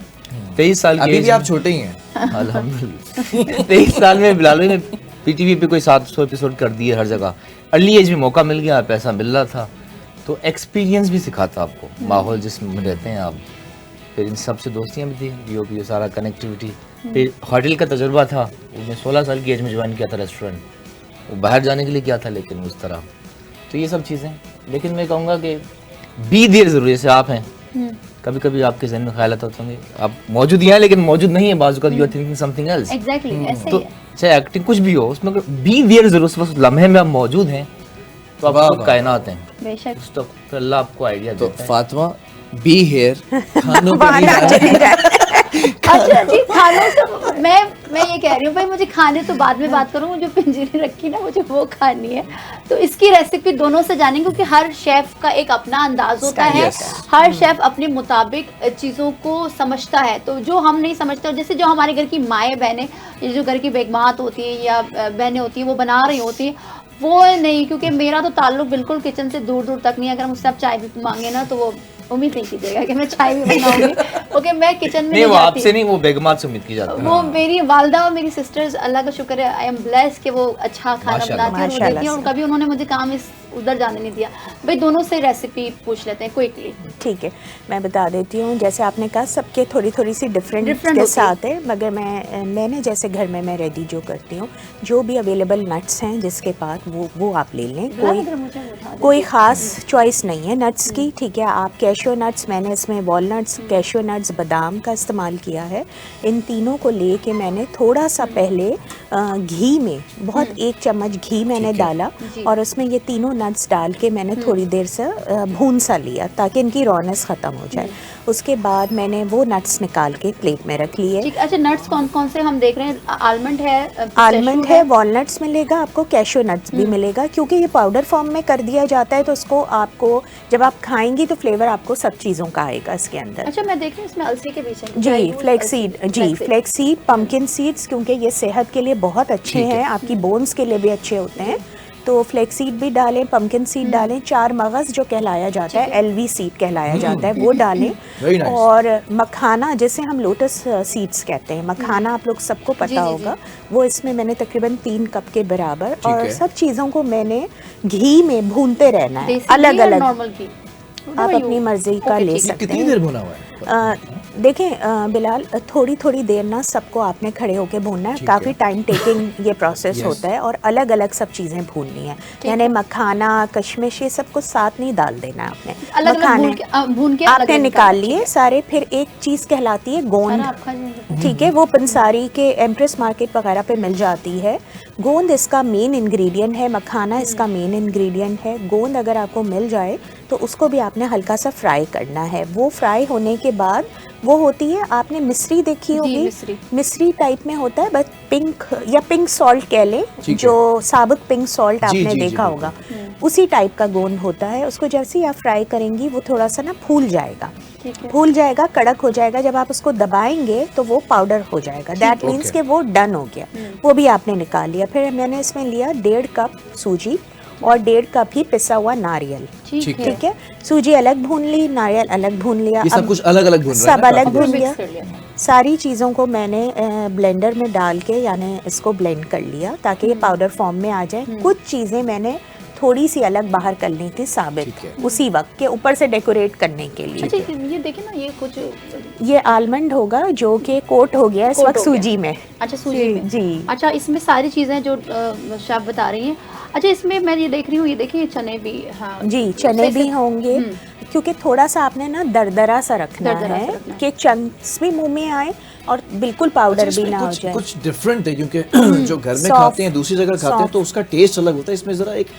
23 साल की अभी एज भी आप में। छोटे ही हैं। अल्हम्दुलिल्लाह 23 साल में बिलाल भाई ने पीटीवी पे कोई 700 एपिसोड कर दिए हर जगह, अर्ली एज में मौका मिल गया, पैसा मिल रहा था, तो एक्सपीरियंस भी सिखाता आपको, माहौल जिसमें रहते हैं आप, फिर इन सब से दोस्तियाँ भी थी, DOP सारा कनेक्टिविटी। फिर होटल का तजुर्बा था, मैं 16 साल की एज में ज्वाइन किया था रेस्टोरेंट, वो बाहर जाने के लिए किया था लेकिन उस तरह, तो ये सब चीज़ें। लेकिन मैं कहूँगा कि बी देयर ज़रूरी, जैसे आप हैं, कभी कभी आपके जहन में ख्याल आता होंगे आप मौजूद हैं लेकिन मौजूद नहीं है, बाजू का you are thinking something else. Exactly ऐसे तो ही है। चाहे एक्टिंग कुछ भी हो, उसमें बी देयर जरूर, उस लम्हे में आप मौजूद हैं तो आप खुद कायनात हैं, बेशक। उस तो फिर अल्लाह आपको आइडिया तो देता है। फातिमा बी हेयर खानों पे नहीं बहाना चली जाए। अच्छा जी, खानों से मैं ये कह रही हूँ भाई, मुझे खाने तो बाद में बात करूँ, जो पिंजरी रखी ना मुझे वो खानी है। तो इसकी रेसिपी दोनों से जानेंगे क्योंकि हर शेफ का एक अपना अंदाज होता है, हर शेफ अपने मुताबिक चीज़ों को समझता है। तो जो हम नहीं समझते, जैसे जो हमारे घर की माएँ बहनें, ये जो घर की बेगमात होती है या बहनें होती हैं, वो बना रही होती है, वो नहीं, क्योंकि मेरा तो ताल्लुक बिल्कुल किचन से दूर दूर तक नहीं है। अगर मुझसे आप चाय भी मांगे ना तो वो उम्मीद नहीं कीजिएगा कि मैं चाय भी बनाऊंगी। ओके, मैं किचन में नहीं, वो जाती। आपसे नहीं, वो बेगमात से उम्मीद की जाती है। वो मेरी वालदा और मेरी सिस्टर्स, अल्लाह का शुक्र है, आई एम ब्लेस्ड कि वो अच्छा खाना माशाल्लाह। बनाती हैं और वो देती हैं, और कभी उन्होंने मुझे काम उधर जाने नहीं दिया। भाई दोनों से रेसिपी पूछ लेते हैं क्विकली। ठीक है, मैं बता देती हूँ। जैसे आपने कहा सबके थोड़ी थोड़ी सी डिफरेंट के होती साथ है, मगर मैंने जैसे घर में मैं रेडी जो करती हूँ, जो भी अवेलेबल नट्स हैं जिसके पास वो आप ले लें। कोई ख़ास चॉइस नहीं है नट्स की, ठीक है। आप कैशियो नट्स, मैंने इसमें वॉलनट्स, कैशियो नट्स, बादाम का इस्तेमाल किया है। इन तीनों को ले के मैंने थोड़ा सा पहले घी में, बहुत 1 चम्मच घी मैंने डाला और उसमें ये तीनों नट्स डाल के मैंने थोड़ी देर से भून सा लिया ताकि इनकी रॉनेस ख़त्म हो जाए। उसके बाद मैंने वो नट्स निकाल के प्लेट में रख लिए। अच्छा, नट्स कौन कौन से हम देख रहे हैं? आलमंड है, आलमंड है, वॉलनट्स मिलेगा आपको, कैशियो नट्स भी मिलेगा। क्योंकि ये पाउडर फॉर्म में कर दिया जाता है तो उसको आपको जब आप खाएंगी तो फ्लेवर आपको सब चीज़ों का आएगा इसके अंदर। अच्छा, मैं देख रही हूँ इसमें अलसी के बीच है। जी, फ्लैक्सीड, जी फ्लैक्सीड, पम्पकिन सीड्स, क्योंकि ये सेहत के लिए बहुत अच्छे हैं, आपकी बोन्स के लिए भी अच्छे होते हैं। तो फ्लैक्सीड भी डालें, पम्पकिन सीड डालें, 4 मगज़ जो कहलाया जाता है, LV सीड कहलाया जाता है, वो डालें। और मखाना, जैसे हम लोटस सीड्स कहते हैं, मखाना आप लोग सबको पता होगा, वो इसमें मैंने तकरीबन 3 कप के बराबर। और सब चीज़ों को मैंने घी में भूनते रहना है, अलग अलग। आप अपनी मर्जी का ले सकते हैं। कितनी देर भुना हुआ है? देखें बिलाल, थोड़ी थोड़ी देर ना सबको आपने खड़े होके भूनना है, काफ़ी टाइम टेकिंग ये प्रोसेस होता है और अलग अलग सब चीज़ें भूननी है। यानी मखाना, कशमिश, ये सब कुछ साथ नहीं डाल देना आपने, मखाने भून के आपने निकाल लिए सारे। फिर एक चीज़ कहलाती है गोंद, ठीक है, वो पंसारी के एम्प्रेस मार्केट वगैरह पे मिल जाती है। गोंद इसका मेन इंग्रेडिएंट है, मखाना इसका मेन इंग्रेडिएंट है। गोंद अगर आपको मिल जाए तो उसको भी आपने हल्का सा फ्राई करना है। वो फ्राई होने के बाद वो होती है, आपने मिश्री देखी होगी, मिश्री टाइप में होता है, बस पिंक या पिंक सॉल्ट कह लें, जो साबुत पिंक सॉल्ट आपने देखा होगा, उसी टाइप का गोंद होता है। उसको जैसे ही आप फ्राई करेंगी वो थोड़ा सा ना फूल जाएगा, फूल जाएगा, कड़क हो जाएगा। जब आप उसको दबाएंगे तो वो पाउडर हो जाएगा, दैट मीन्स कि वो डन हो गया। वो भी आपने निकाल लिया। फिर मैंने इसमें लिया 1.5 कप सूजी और 1.5 कप ही पिसा हुआ नारियल, ठीक है। सूजी अलग भून ली, नारियल अलग भून लिया, ये सब कुछ अलग अलग भून रहा है, सब अलग भून लिया। सारी चीज़ों को मैंने ब्लेंडर में डाल के यानी इसको ब्लेंड कर लिया ताकि ये पाउडर फॉर्म में आ जाए। कुछ चीज़ें मैंने थोड़ी सी अलग बाहर कर ली थी साबित, उसी वक्त के ऊपर से डेकोरेट करने के लिए। अच्छा, ये देखिए ना, ये कुछ ये आलमंड होगा जो कि कोट हो गया इस वक्त सूजी में। अच्छा, सूजी में जी। अच्छा, इसमें सारी चीज़ें जो शेफ बता रही हैं। अच्छा, इसमें मैं ये देख रही हूँ, ये देखिए चने भी, हाँ जी, चने भी होंगे, क्योंकि थोड़ा सा आपने ना दरदरा सा रखना है कि चंक्स भी मुंह में आए और बिल्कुल पाउडर भी ना हो जाए। कुछ डिफरेंट है क्योंकि जो घर में खाते हैं दूसरी जगह खाते हैं तो उसका टेस्ट अलग होता है। इसमें जरा एक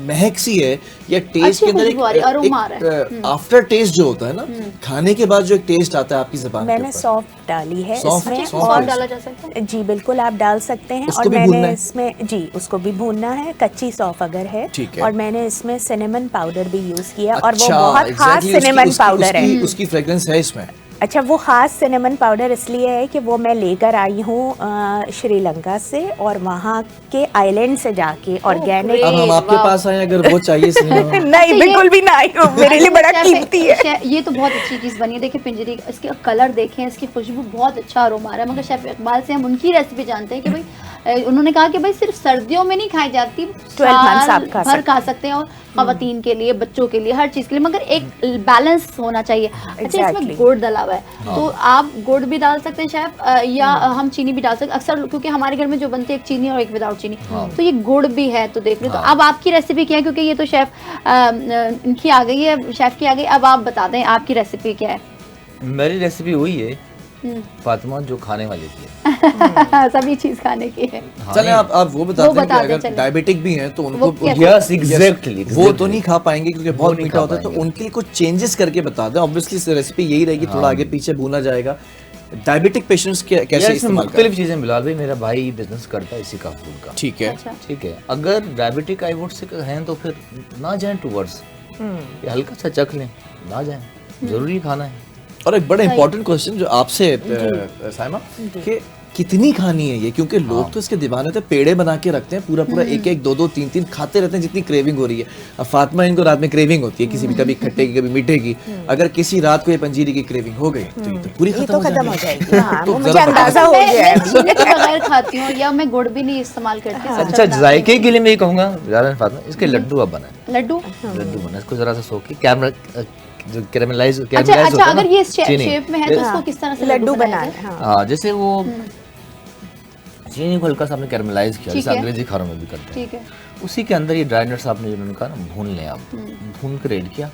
महक सी है या टेस्ट के अंदर एक आफ्टर टेस्ट जो होता है ना, खाने के बाद जो एक टेस्ट आता है आपकी ज़बान पे। मैंने सौंफ डाली है इसमें, और डाला जा सकता है जी बिल्कुल आप डाल सकते हैं। और मैंने इसमें जी उसको भी भूनना है, कच्ची सौंफ अगर है। और मैंने इसमें सिनेमन पाउडर भी यूज किया और वो बहुत खास सिनेमन पाउडर है, उसकी फ्रेग्रेंस है इसमें। अच्छा, वो ख़ास सिनेमन पाउडर इसलिए है कि वो मैं लेकर आई हूँ श्रीलंका से और वहाँ के आइलैंड से जाके ऑर्गेनिक। अब हम आपके पास आए अगर वो चाहिए नहीं, बिल्कुल भी ना आई हो, मेरे लिए बड़ा कीमती है। ये तो बहुत अच्छी चीज़ बनी है। देखिए पिंजरी, इसके कलर देखें, इसकी खुशबू बहुत अच्छा अरोमा आ रहा है। मगर शेफ इकबाल से हम उनकी रेसिपी जानते हैं कि भाई उन्होंने कहा कि भाई सिर्फ सर्दियों में नहीं खाई जाती, 12 मंथ्स आप भर खा सकते हैं। और खवातीन के लिए, बच्चों के लिए, हर चीज के लिए, मगर एक बैलेंस होना चाहिए। अच्छा, इसमें गुड़ डला हुआ है, तो आप गुड़ भी डाल सकते हैं शेफ, या हम चीनी भी डाल सकते हैं अक्सर, क्योंकि हमारे घर में जो बनते हैं एक चीनी और एक विदाउट चीनी, तो ये गुड़ भी है, तो देख रहे तो अब आपकी रेसिपी क्या है, क्योंकि ये तो शेफ इनकी आ गई है, शेफ की आ गई, अब आप बता दें आपकी रेसिपी क्या है। मेरी रेसिपी वही है फातिमा जो खाने वाली थी है। सभी चीज खाने की है। चले आप वो बता दें कि अगर डायबिटिक भी हैं तो उनको यस एग्जैक्टली वो तो नहीं खा पाएंगे क्योंकि बहुत मीठा होता है, तो उनके लिए कुछ चेंजेस करके बता दें। ऑब्वियसली रेसिपी यही रहेगी, थोड़ा आगे पीछे भूना जाएगा। डायबिटिक पेशेंट्स कैसे इस्तेमाल करें? मुख्तलिफ चीजें बिलाल भाई, मेरा भाई बिजनेस करता है इसी का, फूड का। ठीक है, ठीक है, अगर डायबिटिक आई वुड से हैं तो फिर ना जाएं टूवर्ड्स, हल्का सा चख लें, ना जाएं, जरूरी खाना है। और एक बड़ा इंपॉर्टेंट क्वेश्चन जो आपसे साइमा, कि कितनी खानी है ये, क्योंकि लोग तो इसके दीवाने होते हैं, पेड़े बना के रखते हैं, पूरा पूरा एक एक दो दो तीन तीन खाते रहते हैं जितनी क्रेविंग हो रही है। अब फातिमा इनको रात में क्रेविंग होती है किसी भी, कभी खट्टे की कभी मीठे की, अगर किसी रात को ये पंजीरी की क्रेविंग हो गई तो ये तो पूरी खत्म हो जाएगी। हाँ, तो मुझे अंदाजा हो गया है। चीनी के बगैर खाती हूँ, या मैं गुड़ भी नहीं इस्तेमाल करती। अच्छा, जायके के लिए मैं ये कहूँगा फातिमा, इसके लड्डू अब बनाए, लड्डू बना, इसको जरा सा सोख के कैमरा जो कैरामलाइज अच्छा, अगर ये शेप में है तो इसको किस तरह से लड्डू बनाना है? हाँ, जैसे वो चीनी को हल्का सा आपने कैरामलाइज किया, जैसे अंग्रेजी खानों में भी करते हैं, ठीक है, उसी के अंदर ये ड्राई नट्स आपने जिन्होंने कहा ना, भून लें आप, भून के रेड किया,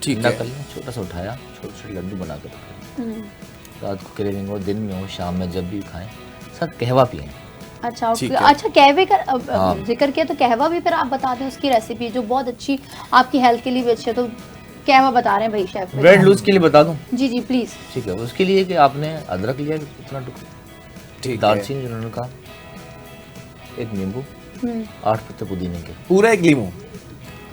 ठीक है, है, कर लें, छोटा सा उठाया, छोटे छोटे लड्डू बना के रखें, रात को क्रेविंग हो, दिन में हो, शाम में जब भी खाएं, साथ कहवा पिएं। अच्छा अच्छा, कहवे का जिक्र किया तो कहवा भी फिर आप बता दें उसकी रेसिपी, जो बहुत अच्छी आपकी हेल्थ के लिए भी अच्छी है, तो कहवा बता रहे हैं भाई शेफ। ब्रेड लूज के लिए बता दूं? जी जी प्लीज। ठीक है, उसके लिए कि आपने अदरक लिया इतना टुकड़ा, ठीक है, दालचीनी जिन्होंने कहा, एक नींबू, 8 पत्ते पुदीने के, पूरा एक लीमू।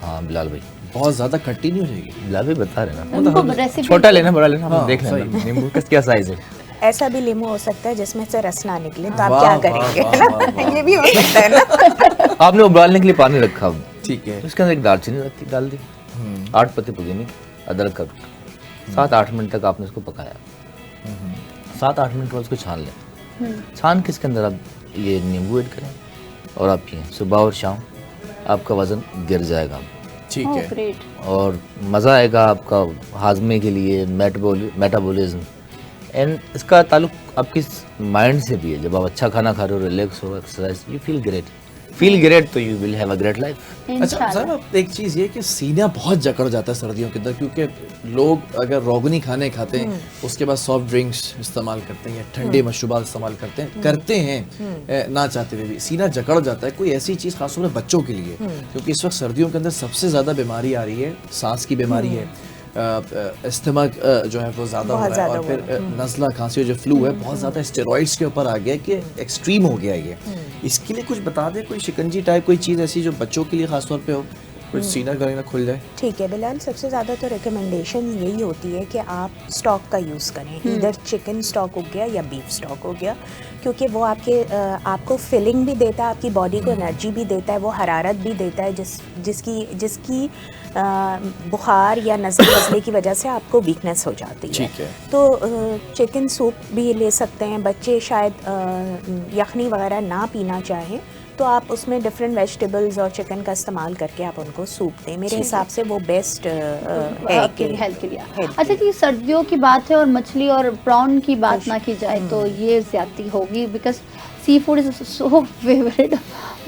हाँ बिलाल भाई, बहुत ज्यादा खट्टी नहीं हो जाएगी? बिलाल भाई बता रहे ना, उनको रेसिपी छोटा लेना बड़ा लेना, हम देख लेना नींबू का क्या साइज है। ऐसा भी लीमू हो सकता है जिसमें से रस ना निकले, तो आप क्या करेंगे, है ना? ये भी हो सकता है ना। आपने उबालने के लिए पानी रखा, ठीक है, उसके अंदर एक दालचीनी रखी, डाल दी, 8 पत्ते पुदीने के, अदरक का, 7-8 मिनट तक आपने इसको पकाया, 7-8 मिनट बाद उसको छान लें, छान के इसके अंदर आप ये नींबू ऐड करें और आप पिएं, सुबह और शाम आपका वज़न गिर जाएगा। ठीक है, और मज़ा आएगा आपका हाजमे के लिए, मेटाबॉलिज्म, एंड इसका ताल्लुक आपकी माइंड से भी है। जब आप अच्छा खाना खा रहे हो, रिलैक्स हो, एक्सरसाइज, यू फील ग्रेट, तो you will have a great life. अच्छा साहब, एक चीज़ ये कि सीना बहुत जकड़ जाता है सर्दियों के अंदर, क्योंकि लोग अगर रोगनी खाने खाते हैं उसके बाद सॉफ्ट ड्रिंक्स इस्तेमाल करते हैं या ठंडे मशरूबात इस्तेमाल करते हैं ना चाहते हुए भी सीना जकड़ जाता है। कोई ऐसी चीज़ खासतौर पर बच्चों के लिए, क्योंकि इस वक्त सर्दियों के अंदर सबसे ज़्यादा बीमारी आ रही है, सांस की बीमारी है, इस्तेमा जो है वो ज़्यादा हो रहा है, और फिर नज़ला खांसी जो फ्लू है बहुत ज़्यादा स्टेरॉइड्स के ऊपर आ गया है कि एक्सट्रीम हो गया है ये। इसके लिए कुछ बता दें, कोई शिकंजी टाइप कोई चीज़ ऐसी जो बच्चों के लिए खासतौर पे हो, कुछ सीना गले ना खुल जाए। ठीक है बिलाल, सबसे ज़्यादा तो रिकमेंडेशन यही होती है कि आप स्टॉक का यूज़ करें, इधर चिकन स्टॉक हो गया या बीफ स्टॉक हो गया, क्योंकि वो आपको फिलिंग भी देता है, आपकी बॉडी को एनर्जी भी देता है, वो हरारत भी देता है, जिसकी बुखार या नज़ले की वजह से आपको वीकनेस हो जाती है। ठीक है, तो चिकन सूप भी ले सकते हैं। बच्चे शायद यखनी वगैरह ना पीना चाहें तो आप उसमें डिफरेंट वेजिटेबल्स और चिकन का इस्तेमाल करके आप उनको सूप दें, मेरे हिसाब से वो बेस्ट है हेल्थ के लिए। अच्छा जी, सर्दियों की बात है और मछली और प्रॉन की बात ना की जाए तो ये ज्यादती होगी, because sea food is so favourite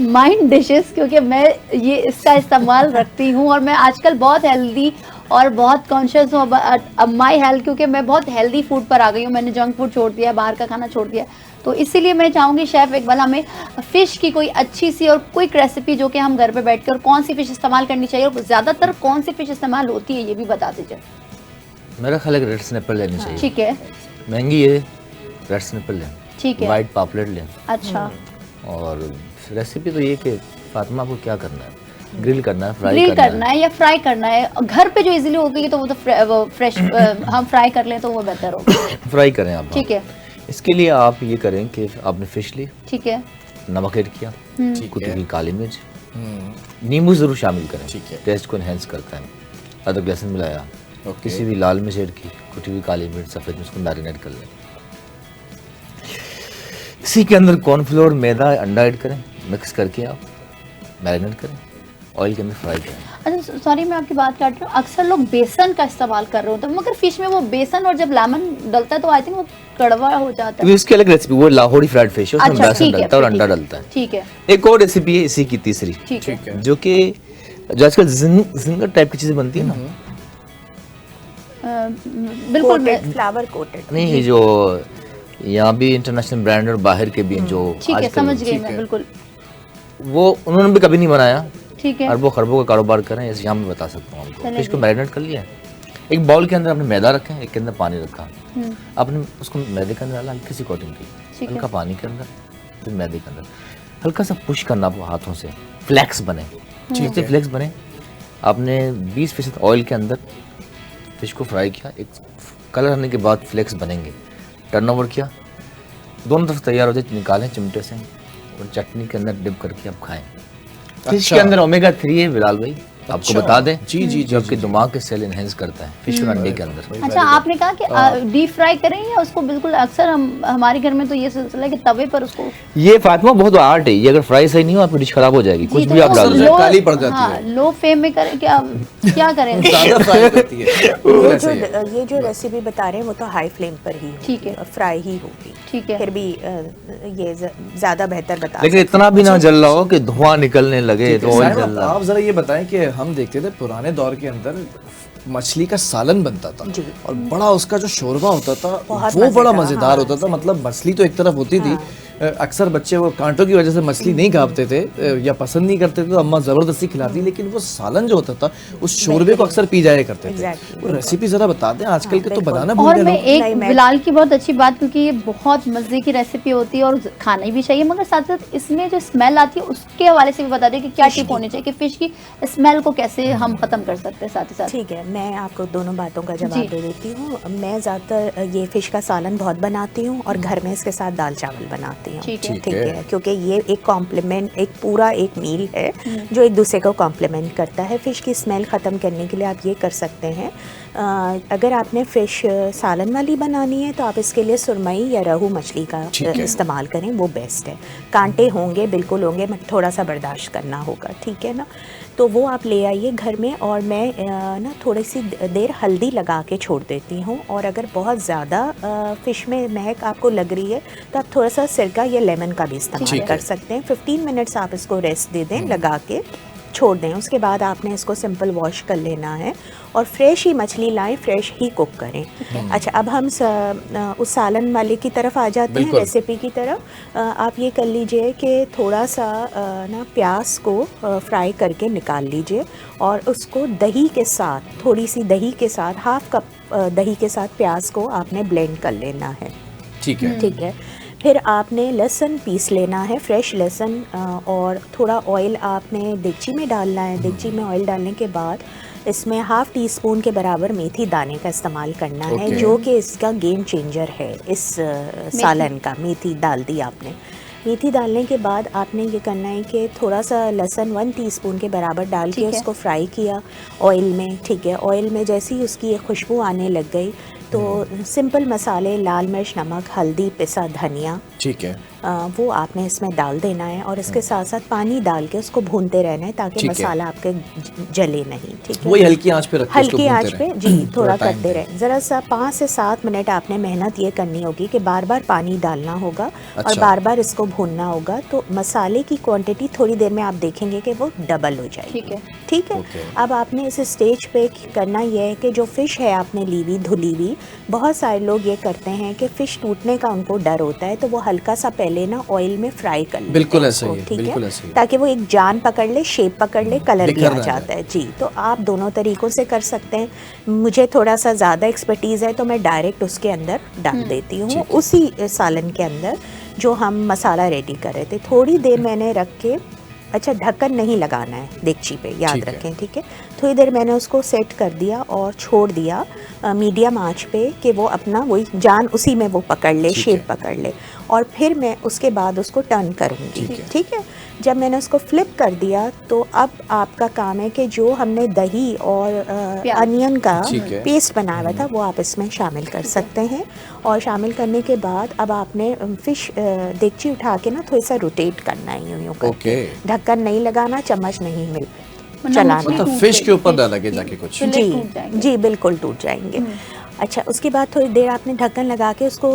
mind dishes, क्योंकि मैं ये इसका इस्तेमाल रखती हूँ और मैं आजकल बहुत हेल्दी और बहुत कॉन्शियस हूँ अब माई हेल्थ, क्योंकि मैं बहुत हेल्दी फूड पर आ गई हूँ, मैंने जंक फूड छोड़ दिया, बाहर का खाना छोड़ दिया। तो इसीलिए मैं चाहूँगी शेफ़ एक बार हमें फ़िश की कोई अच्छी सी और क्विक रेसिपी जो कि हम घर पे बैठकर कौन सी फ़िश इस्तेमाल करनी चाहिए और ज़्यादातर कौन सी फ़िश इस्तेमाल होती है ये भी बता दीजिए। मेरा ख्याल है रेड स्नैपर लेनी चाहिए। ठीक है, महंगी है, रेड स्नैपर लें, ठीक है, वाइट पापलेट लें। अच्छा, और रेसिपी तो ये कि फातिमा को क्या करना है, ग्रिल करना है, ग्रिल करना है या फ्राई करना है, घर पे जो इजीली होगी तो वो फ्रेश हम फ्राई कर लें तो वो बेहतर होगा। फ्राई करें आप। ठीक है, इसके लिए आप ये करें कि आपने फिश ली, ठीक है, नमक ऐड किया, कुटी हुई काली मिर्च, नींबू जरूर शामिल करें, ठीक है, टेस्ट को एनहेंस करता है, अदरक लहसुन मिलाया, किसी भी लाल मिर्च ऐड की, कुटी हुई काली मिर्च, सफ़ेद मिर्च को मैरिनेट कर लें। इसी के अंदर कॉर्नफ्लोर, मैदा, अंडा ऐड करें, मिक्स करके आप मैरिनेट करें, ऑयल के अंदर फ्राई करें। अच्छा सॉरी मैं आपकी बात काट रही हूँ, अक्सर लोग बेसन का इस्तेमाल कर रहे होते हैं मगर फिश में वो बेसन और जब लेमन डलता है तो आई थिंक वो कड़वा हो जाता है। इसकी अलग रेसिपी, वो लाहौरी फ्राइड फिश है, उसमें अच्छा, बेसन ठीक है, डलता है और ठीक अंडा है, डलता है। ठीक है, एक और रेसिपी है इसी की तीसरी, ठीक है, जो कि जो आजकल जिंगर टाइप की चीजें बनती है ना, बिल्कुल कोटेड, फ्लावर कोटेड। नहीं ये जो यहाँ भी इंटरनेशनल ब्रांड और बाहर के भी हैं जो ठीक है, आजकल, समझ गई मैं बिल्कुल, वो उन्होंने भी कभी नहीं बनाया, ठीक है, अरबों खरबों का कारोबार करें, ऐसे यहाँ मैं बता सकता हूँ आपको। चलेगी। फिश को मैरिनेट कर लिया, एक बाउल के अंदर आपने मैदा रखा है, एक के अंदर पानी रखा, आपने उसको मैदे के अंदर डाला, हल्की सी कोटिंग की, ठीक है। हल्का पानी के अंदर, फिर मैदे के अंदर हल्का सा पुश करना आपको हाथों से, फ्लेक्स बने, जितने फ्लेक्स बने आपने 20% ऑयल के अंदर फिश को फ्राई किया, एक कलर आने के बाद फ्लेक्स बनेंगे, टर्न ओवर किया, दोनों तरफ तैयार हो जाए, निकालें चिमटे से और चटनी के अंदर डिप करके आप खाएं। फिश के अंदर ओमेगा 3 है बिलाल भाई, आपको बता दें, जी जी जो आपके दिमाग के सेल एनहेंस करता है फिश और अंडे के अंदर। अच्छा आपने कहा कि डीप फ्राई करें या उसको बिल्कुल, अक्सर हमारे घर में तो ये सिलसिला है कि तवे पर उसको, ये फातिमा बहुत आर्ट है, ये अगर फ्राई सही नहीं हो आपकी डिश खराब हो जाएगी, कुछ जी, भी तो आप डाल लो- दो। काली पड़ जाती हाँ, है। लो फ्लेम में करें क्या करें? ज्यादा फ्राई करती है ये जो रेसिपी बता रहे हैं वो तो हाई फ्लेम पर ही होगी, ठीक है। फ्राई ही होगी, ठीक है। फिर भी ये ज्यादा बेहतर बता लेकिन इतना भी ना जल रहा हो कि धुआं निकलने लगे तो ऑयल साहिबा, जल रहा। आप जरा ये बताएं कि हम देखते थे पुराने दौर के अंदर मछली का सालन बनता था और बड़ा उसका जो शोरबा होता था वो बड़ा मजेदार होता था। मतलब मछली तो एक तरफ होती थी, अक्सर बच्चे वो कांटों की वजह से मछली नहीं खाते थे या पसंद नहीं करते थे तो अम्मा जबरदस्ती खिलाती, लेकिन वो सालन जो होता था उस शोरबे को अक्सर पी जाया करते थे। वो रेसिपी जरा बता दें, आजकल के तो बनाना भूल और गए मैं लोग। एक बिलाल की बहुत अच्छी बात, क्योंकि ये बहुत मजे की रेसिपी होती है और खाना भी चाहिए, मगर साथ साथ इसमें जो स्मेल आती है उसके हवाले से भी बता दें कि क्या टिप होनी चाहिए कि फिश की स्मेल को कैसे हम खत्म कर सकते हैं। साथ ही साथ ठीक है, मैं आपको दोनों बातों का जी। जवाब दे देती हूँ। मैं ज़्यादातर ये फ़िश का सालन बहुत बनाती हूँ और घर में इसके साथ दाल चावल बनाती हूँ। ठीक है। ठीक है, क्योंकि ये एक कॉम्प्लीमेंट, एक पूरा एक मील है जो एक दूसरे को कॉम्प्लीमेंट करता है। फ़िश की स्मेल ख़त्म करने के लिए आप ये कर सकते हैं, अगर आपने फ़िश सालन वाली बनानी है तो आप इसके लिए सुरमई या रहू मछली का इस्तेमाल करें, वो बेस्ट है। कांटे होंगे, बिल्कुल होंगे, थोड़ा सा बर्दाश्त करना होगा, ठीक है ना। तो वो आप ले आइए घर में और मैं ना थोड़ी सी देर हल्दी लगा के छोड़ देती हूँ। और अगर बहुत ज़्यादा फ़िश में महक आपको लग रही है तो आप थोड़ा सा सिरका या लेमन का भी इस्तेमाल कर सकते हैं। 15 मिनट्स आप इसको रेस्ट दे दें, लगा के छोड़ दें। उसके बाद आपने इसको सिंपल वॉश कर लेना है और फ्रेश ही मछली लाएं, फ्रेश ही कुक करें। अच्छा, अब हम उस सालन वाले की तरफ आ जाते हैं, रेसिपी की तरफ। आप ये कर लीजिए कि थोड़ा सा ना प्याज को फ्राई करके निकाल लीजिए और उसको दही के साथ, थोड़ी सी दही के साथ, हाफ कप दही के साथ प्याज को आपने ब्लेंड कर लेना है। ठीक है, ठीक है। फिर आपने लहसुन पीस लेना है, फ्रेश लहसुन, और थोड़ा ऑयल आपने देगची में डालना है। देगची में ऑयल डालने के बाद इसमें हाफ़ टी स्पून के बराबर मेथी दाने का इस्तेमाल करना है, जो कि इसका गेम चेंजर है इस सालन का। मेथी डाल दी आपने। मेथी डालने के बाद आपने ये करना है कि थोड़ा सा लहसुन 1 टीस्पून के बराबर डाल के उसको फ्राई किया ऑयल में। ठीक है, ऑयल में जैसे ही उसकी एक खुशबू आने लग गई तो सिंपल मसाले, लाल मिर्च, नमक, हल्दी, पिसा धनिया, ठीक है, वो आपने इसमें डाल देना है और इसके साथ साथ पानी डाल के उसको भूनते रहना है ताकि मसाला आपके जले नहीं। ठीक है, वही हल्की आंच पे रख के उसको हल्की आंच भूनते पे रहें। जी थोड़ा time करते रहे। ज़रा सा 5 से 7 मिनट आपने मेहनत ये करनी होगी कि बार बार पानी डालना होगा और बार बार इसको भूनना होगा, तो मसाले की क्वांटिटी थोड़ी देर में आप देखेंगे कि वो डबल हो जाएगी। ठीक है, ठीक है। अब आपने इस स्टेज पे करना ये है कि जो फ़िश है आपने ली हुई, धुली हुई, बहुत सारे लोग ये करते हैं कि फ़िश टूटने का उनको डर होता है तो वो हल्का सा पहले ना ऑयल में फ्राई कर लेते बिल्कुल हैं ऐसे ही उसको, है, ठीक बिल्कुल है, ऐसे ही है। ताकि वो एक जान पकड़ ले, शेप पकड़ ले, कलर भी निखर आ ना जाता है। जी, तो आप दोनों तरीक़ों से कर सकते हैं। मुझे थोड़ा सा ज़्यादा एक्सपर्टीज़ है तो मैं डायरेक्ट उसके अंदर डाल देती हूँ, उसी सालन के अंदर जो हम मसाला रेडी कर रहे थे। थोड़ी देर मैंने रख के, अच्छा ढक्कन नहीं लगाना है देगची पे, याद रखें, ठीक है। थोड़ी देर मैंने उसको सेट कर दिया और छोड़ दिया मीडियम आंच पे कि वो अपना वही जान उसी में वो पकड़ ले, शेप पकड़ ले। और फिर मैं उसके बाद उसको टर्न करूँगी, ठीक है। जब मैंने उसको फ्लिप कर दिया तो अब आपका काम है कि जो हमने दही और अनियन का पेस्ट बनाया हुआ था वो आप इसमें शामिल कर सकते हैं। और शामिल करने के बाद अब आपने फ़िश देगची उठा के ना थोड़ा सा रोटेट करना है, यूँ करके, ढक्कन नहीं लगाना, चम्मच नहीं चलाना। मतलब फिश के ऊपर ना लगे जाके कुछ। फिले टूट जाएंगे। जी बिल्कुल टूट जाएंगे। अच्छा, उसके बाद थोड़ी देर आपने ढक्कन लगा के उसको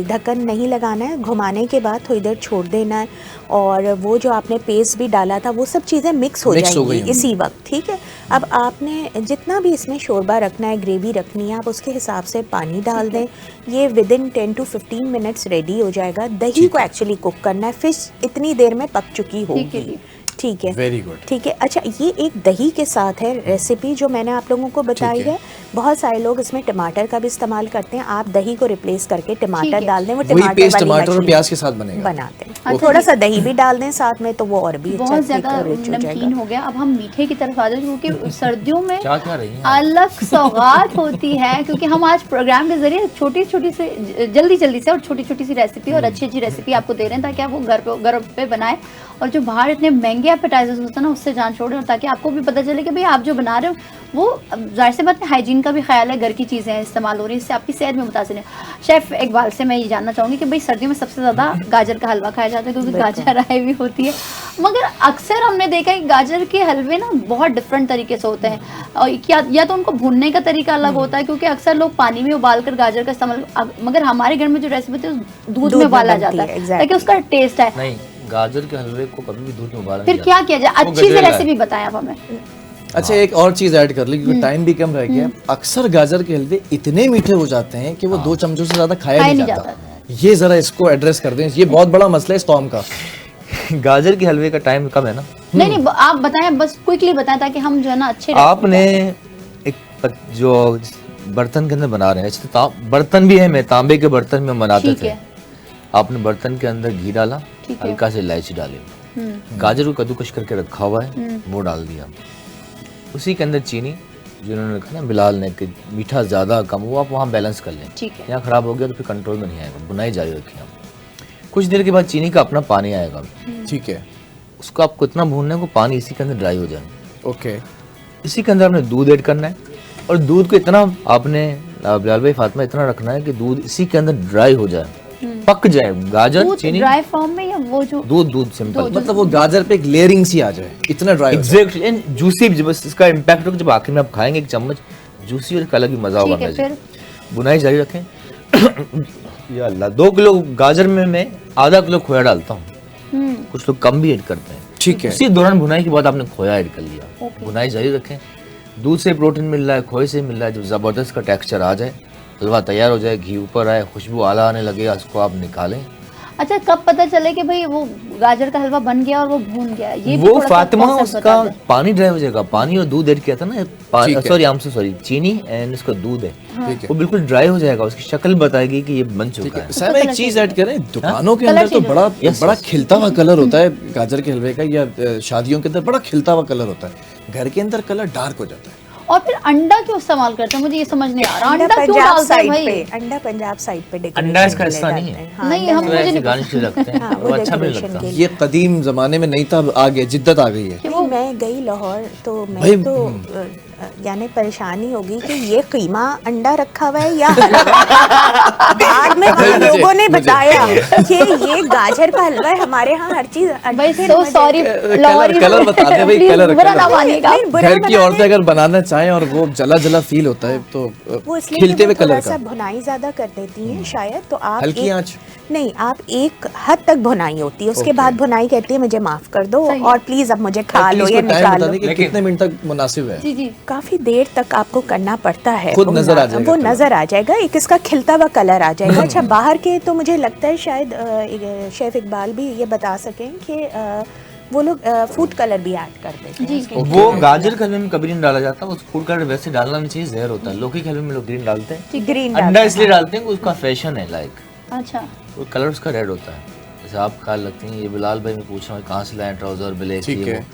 ढक्कन नहीं लगाना है, घुमाने के बाद थोड़ी देर छोड़ देना है, और वो जो आपने पेस्ट भी डाला था वो सब चीज़ें मिक्स हो जाएंगी इसी वक्त, ठीक है। अब आपने जितना भी इसमें शोरबा रखना है, ग्रेवी रखनी है, आप उसके हिसाब से पानी डाल दें। ये विदिन 10 to 15 मिनट्स रेडी हो जाएगा। दही को एक्चुअली कुक करना है, फिश इतनी देर में पक चुकी होगी, ठीक है। वेरी गुड, ठीक है। अच्छा, ये एक दही के साथ है रेसिपी जो मैंने आप लोगों को बताई है। बहुत सारे लोग इसमें टमाटर का भी इस्तेमाल करते हैं, आप दही को रिप्लेस करके टमाटर डाल दें, वो टमाटर और प्याज के साथ बनेगा, बनाते हैं। और थोड़ा सा दही भी डाल दें साथ में, तो वो और भी बहुत ज्यादा नमकीन हो गया। अब हम मीठे की तरफ आ जाए, क्योंकि सर्दियों में क्या क्या रही है अलग सौगात होती है, क्योंकि हम आज प्रोग्राम के जरिए छोटी छोटी से जल्दी से और छोटी छोटी सी रेसिपी और अच्छी अच्छी रेसिपी आपको दे रहे हैं, ताकि आप वो घर पे बनाए, और जो बाहर इतने महंगे एपेटाइजर्स होते हैं ना, उससे जान छोड़ें, और ताकि आपको भी पता चले कि भाई आप जो बना रहे हो वो जाहिर सी बात है हाइजीन का भी ख्याल है, घर की चीज़ें हैं इस्तेमाल हो रही है, इससे आपकी सेहत में मुतासिर है। शेफ़ इकबाल से मैं ये जानना चाहूँगी कि भाई सर्दियों में सबसे ज़्यादा गाजर का हलवा खाया जाता है, क्योंकि गाजर आई भी होती है, मगर अक्सर हमने देखा है कि गाजर के हलवे ना बहुत डिफरेंट तरीके से होते हैं, और या तो उनको भूनने का तरीका अलग होता है, क्योंकि अक्सर लोग पानी में उबाल कर गाजर का इस्तेमाल, मगर हमारे घर में जो रेसिपी होती है दूध में उबाला जाता है, ताकि उसका टेस्ट है। नहीं, गाजर के हलवे को कभी भी दूध में उबाला फिर क्या किया जाए? अच्छी सी रेसिपी बताएं आप हमें। अच्छा, एक और चीज ऐड कर ली, क्योंकि टाइम भी कम रह गया। अक्सर गाजर के हलवे इतने मीठे हो जाते हैं कि वो 2 चम्मचों से ज्यादा खाया नहीं जाता। ये जरा इसको एड्रेस कर दें, ये बहुत बड़ा मसला है इस कौम का। गाजर के हलवे का टाइम कम है ना। नहीं, आप बताएं, बस क्विकली बताएं, ताकि हम जो है ना अच्छे आपने एक जो बर्तन के अंदर बना रहे हैं, बर्तन भी है, मैं तांबे के बर्तन में बनाते थे। आपने बर्तन के अंदर घी डाला, हल्का से इलायची डाली, गाजर को कद्दूकश करके रखा हुआ है वो डाल दिया, उसी के अंदर चीनी जो उन्होंने कहा ना बिलाल ने कि मीठा ज़्यादा कम, वो आप वहाँ बैलेंस कर लें। यहाँ ख़राब हो गया तो फिर कंट्रोल में नहीं आएगा, बुनाई जारी रखें आप। कुछ देर के बाद चीनी का अपना पानी आएगा, ठीक है, उसको आपको इतना भूनना है को पानी इसी के अंदर ड्राई हो जाए। ओके, इसी के अंदर आपने दूध ऐड करना है, और दूध को इतना आपने बिलाल भाई फातिमा इतना रखना है कि दूध इसी के अंदर ड्राई हो जाए, पक जाए गाजर चीनी ड्राई फॉर्म में, या वो जो दूध सिंपल, मतलब वो गाजर पे एक लेयरिंग सी आ जाए, इतना ड्राई एग्जैक्टली, एंड जूसी जब इसका इम्पैक्ट होगा, जब आखिर में आप खाएंगे एक चम्मच जूसी, और एक अलग ही मजा होगा। फिर बुनाई जारी रखें। या अल्लाह, 2 किलो गाजर में मैं आधा किलो खोया डालता हूँ, कुछ लोग कम भी ऐड करते हैं, ठीक है। इसी दौरान बुनाई के बाद आपने खोया ऐड कर लिया, बुनाई जारी रखें। दूध से प्रोटीन मिल रहा है, खोए से मिल रहा है, जब जबरदस्त का टेक्सचर आ जाए, हलवा तैयार हो जाए, घी ऊपर आए, खुशबू आला आने लगे, उसको आप निकालें। अच्छा, कब पता चले कि भाई वो गाजर का हलवा बन गया और वो भून गया? ये वो फातिमा उसका पानी ड्राई हो जाएगा, पानी और दूध ऐड किया था ना, सॉरी चीनी एंड उसका दूध है, वो बिल्कुल ड्राई हो जाएगा, उसकी शक्ल बताएगी कि ये बन चुका है। सर, एक चीज ऐड करें, दुकानों के अंदर तो बड़ा खिलता हुआ कलर होता है गाजर के हलवे का, या शादियों के अंदर बड़ा खिलता हुआ कलर होता है, घर के अंदर कलर डार्क हो जाता है। और फिर अंडा क्यों इस्तेमाल करते हैं? मुझे ये समझ नहीं आ रहा, अंडा क्यों डालते हैं भाई? अंडा पंजाब साइड पे अंडा इसका हिस्सा नहीं है, नहीं, हम मुझे नहीं गार्निश रखते हैं, वो अच्छा भी लगता है। ये कदीम जमाने में नहीं था, आ गया, जिद्दत आ गई है। मैं गई लाहौर तो मैं तो यानी परेशानी होगी कि ये कीमा अंडा रखा हुआ है या बाद में हम लोगों ने बताया कि ये गाजर का हलवा है, हमारे यहाँ हर चीज। भाई सो सॉरी, कलर बता दे भाई, कलर घर की औरतें अगर बनाना चाहें और वो जला जला फील होता है तो वो इसलिए खिलते हुए कलर का भुनाई ज्यादा कर देती हैं शायद, तो आप हल्की आंच नहीं, आप एक हद तक भुनाई होती है, उसके बाद भुनाई कहती है मुझे माफ कर दो और प्लीज अब मुझे खा लो या निकाल लो। कितने मिनट तक मुनासिब है? जी जी, काफी देर तक आपको करना पड़ता है, खुद नजर आ जाएगा, वो नजर आ जाएगा, एक इसका खिलता हुआ कलर आ जाएगा। अच्छा, बाहर के तो मुझे लगता है शायद शेफ इकबाल भी ये बता सकें कि वो लोग फूड कलर भी ऐड कर देते हैं। वो गाजर के हलवे में कभी नहीं डाला जाता, वो फूड कलर वैसे डालना नहीं चाहिए, जहर होता है। लौकी के हलवे में लोग ग्रीन डालते हैं, ग्रीन अंडा इसलिए डालते हैं कि उसका फैशन है, लाइक अच्छा, वो कलर उसका रेड होता है। जैसे आप ख्याल रखती हैं, ये बिलाल भाई मैं पूछ रहा हूँ कहाँ से लाए ट्राउजर ब्लैक, ठीक है,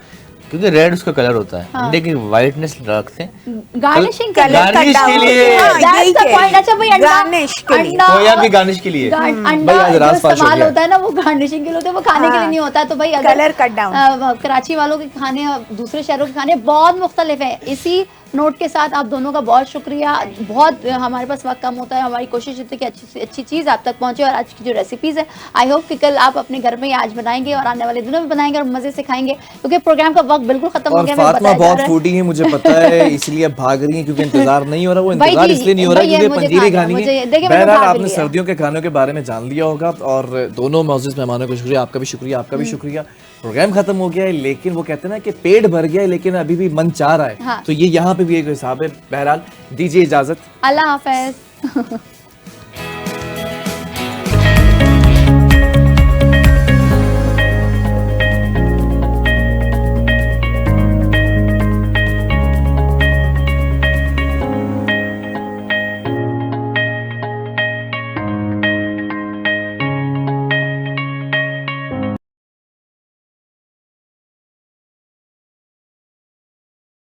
क्योंकि रेड उसका कलर होता है, अंडे की व्हाइटनेस रखते हैं गार्निशिंग के लिए, गार्निश के लिए, अच्छा भाई, गार्निश के लिए, खोया भी गार्निश के लिए, अंडा जो इस्तेमाल होता है ना, वो गार्निशिंग के लिए होता है, वो खाने के लिए नहीं होता है। तो भाई कलर कट डाउन, कराची वालों के खाने दूसरे शहरों के खाने बहुत मुख्तलिफ है, इसी नोट के साथ आप दोनों का बहुत शुक्रिया। बहुत हमारे पास वक्त कम होता है, हमारी कोशिश होती है कि अच्छी से अच्छी चीज़ आप तक पहुंचे। और आज की जो रेसिपीज़ है, आई होप कि कल आप अपने घर में ही आज बनाएंगे और आने वाले दिनों में बनाएंगे और मज़े से खाएंगे, क्योंकि प्रोग्राम का वक्त बिल्कुल खत्म हो और गया। फातिमा बहुत फूडी है, मुझे पता है, इसलिए अब भाग रही है क्योंकि इंतजार नहीं हो रहा। वो इंतजार इसलिए नहीं हो रहा क्योंकि पंजीरी खानी है। बहरहाल आपने सर्दियों के खानों के बारे में जान लिया होगा। और दोनों मौजूद मेहमानों को शुक्रिया, आपका भी शुक्रिया, आपका भी शुक्रिया। प्रोग्राम खत्म हो गया है, लेकिन वो कहते हैं ना कि पेट भर गया है लेकिन अभी भी मन चाह रहा है। हाँ। तो ये यहाँ पे भी एक हिसाब है। बहरहाल दीजिए इजाजत, अल्लाह हाफ़िज़।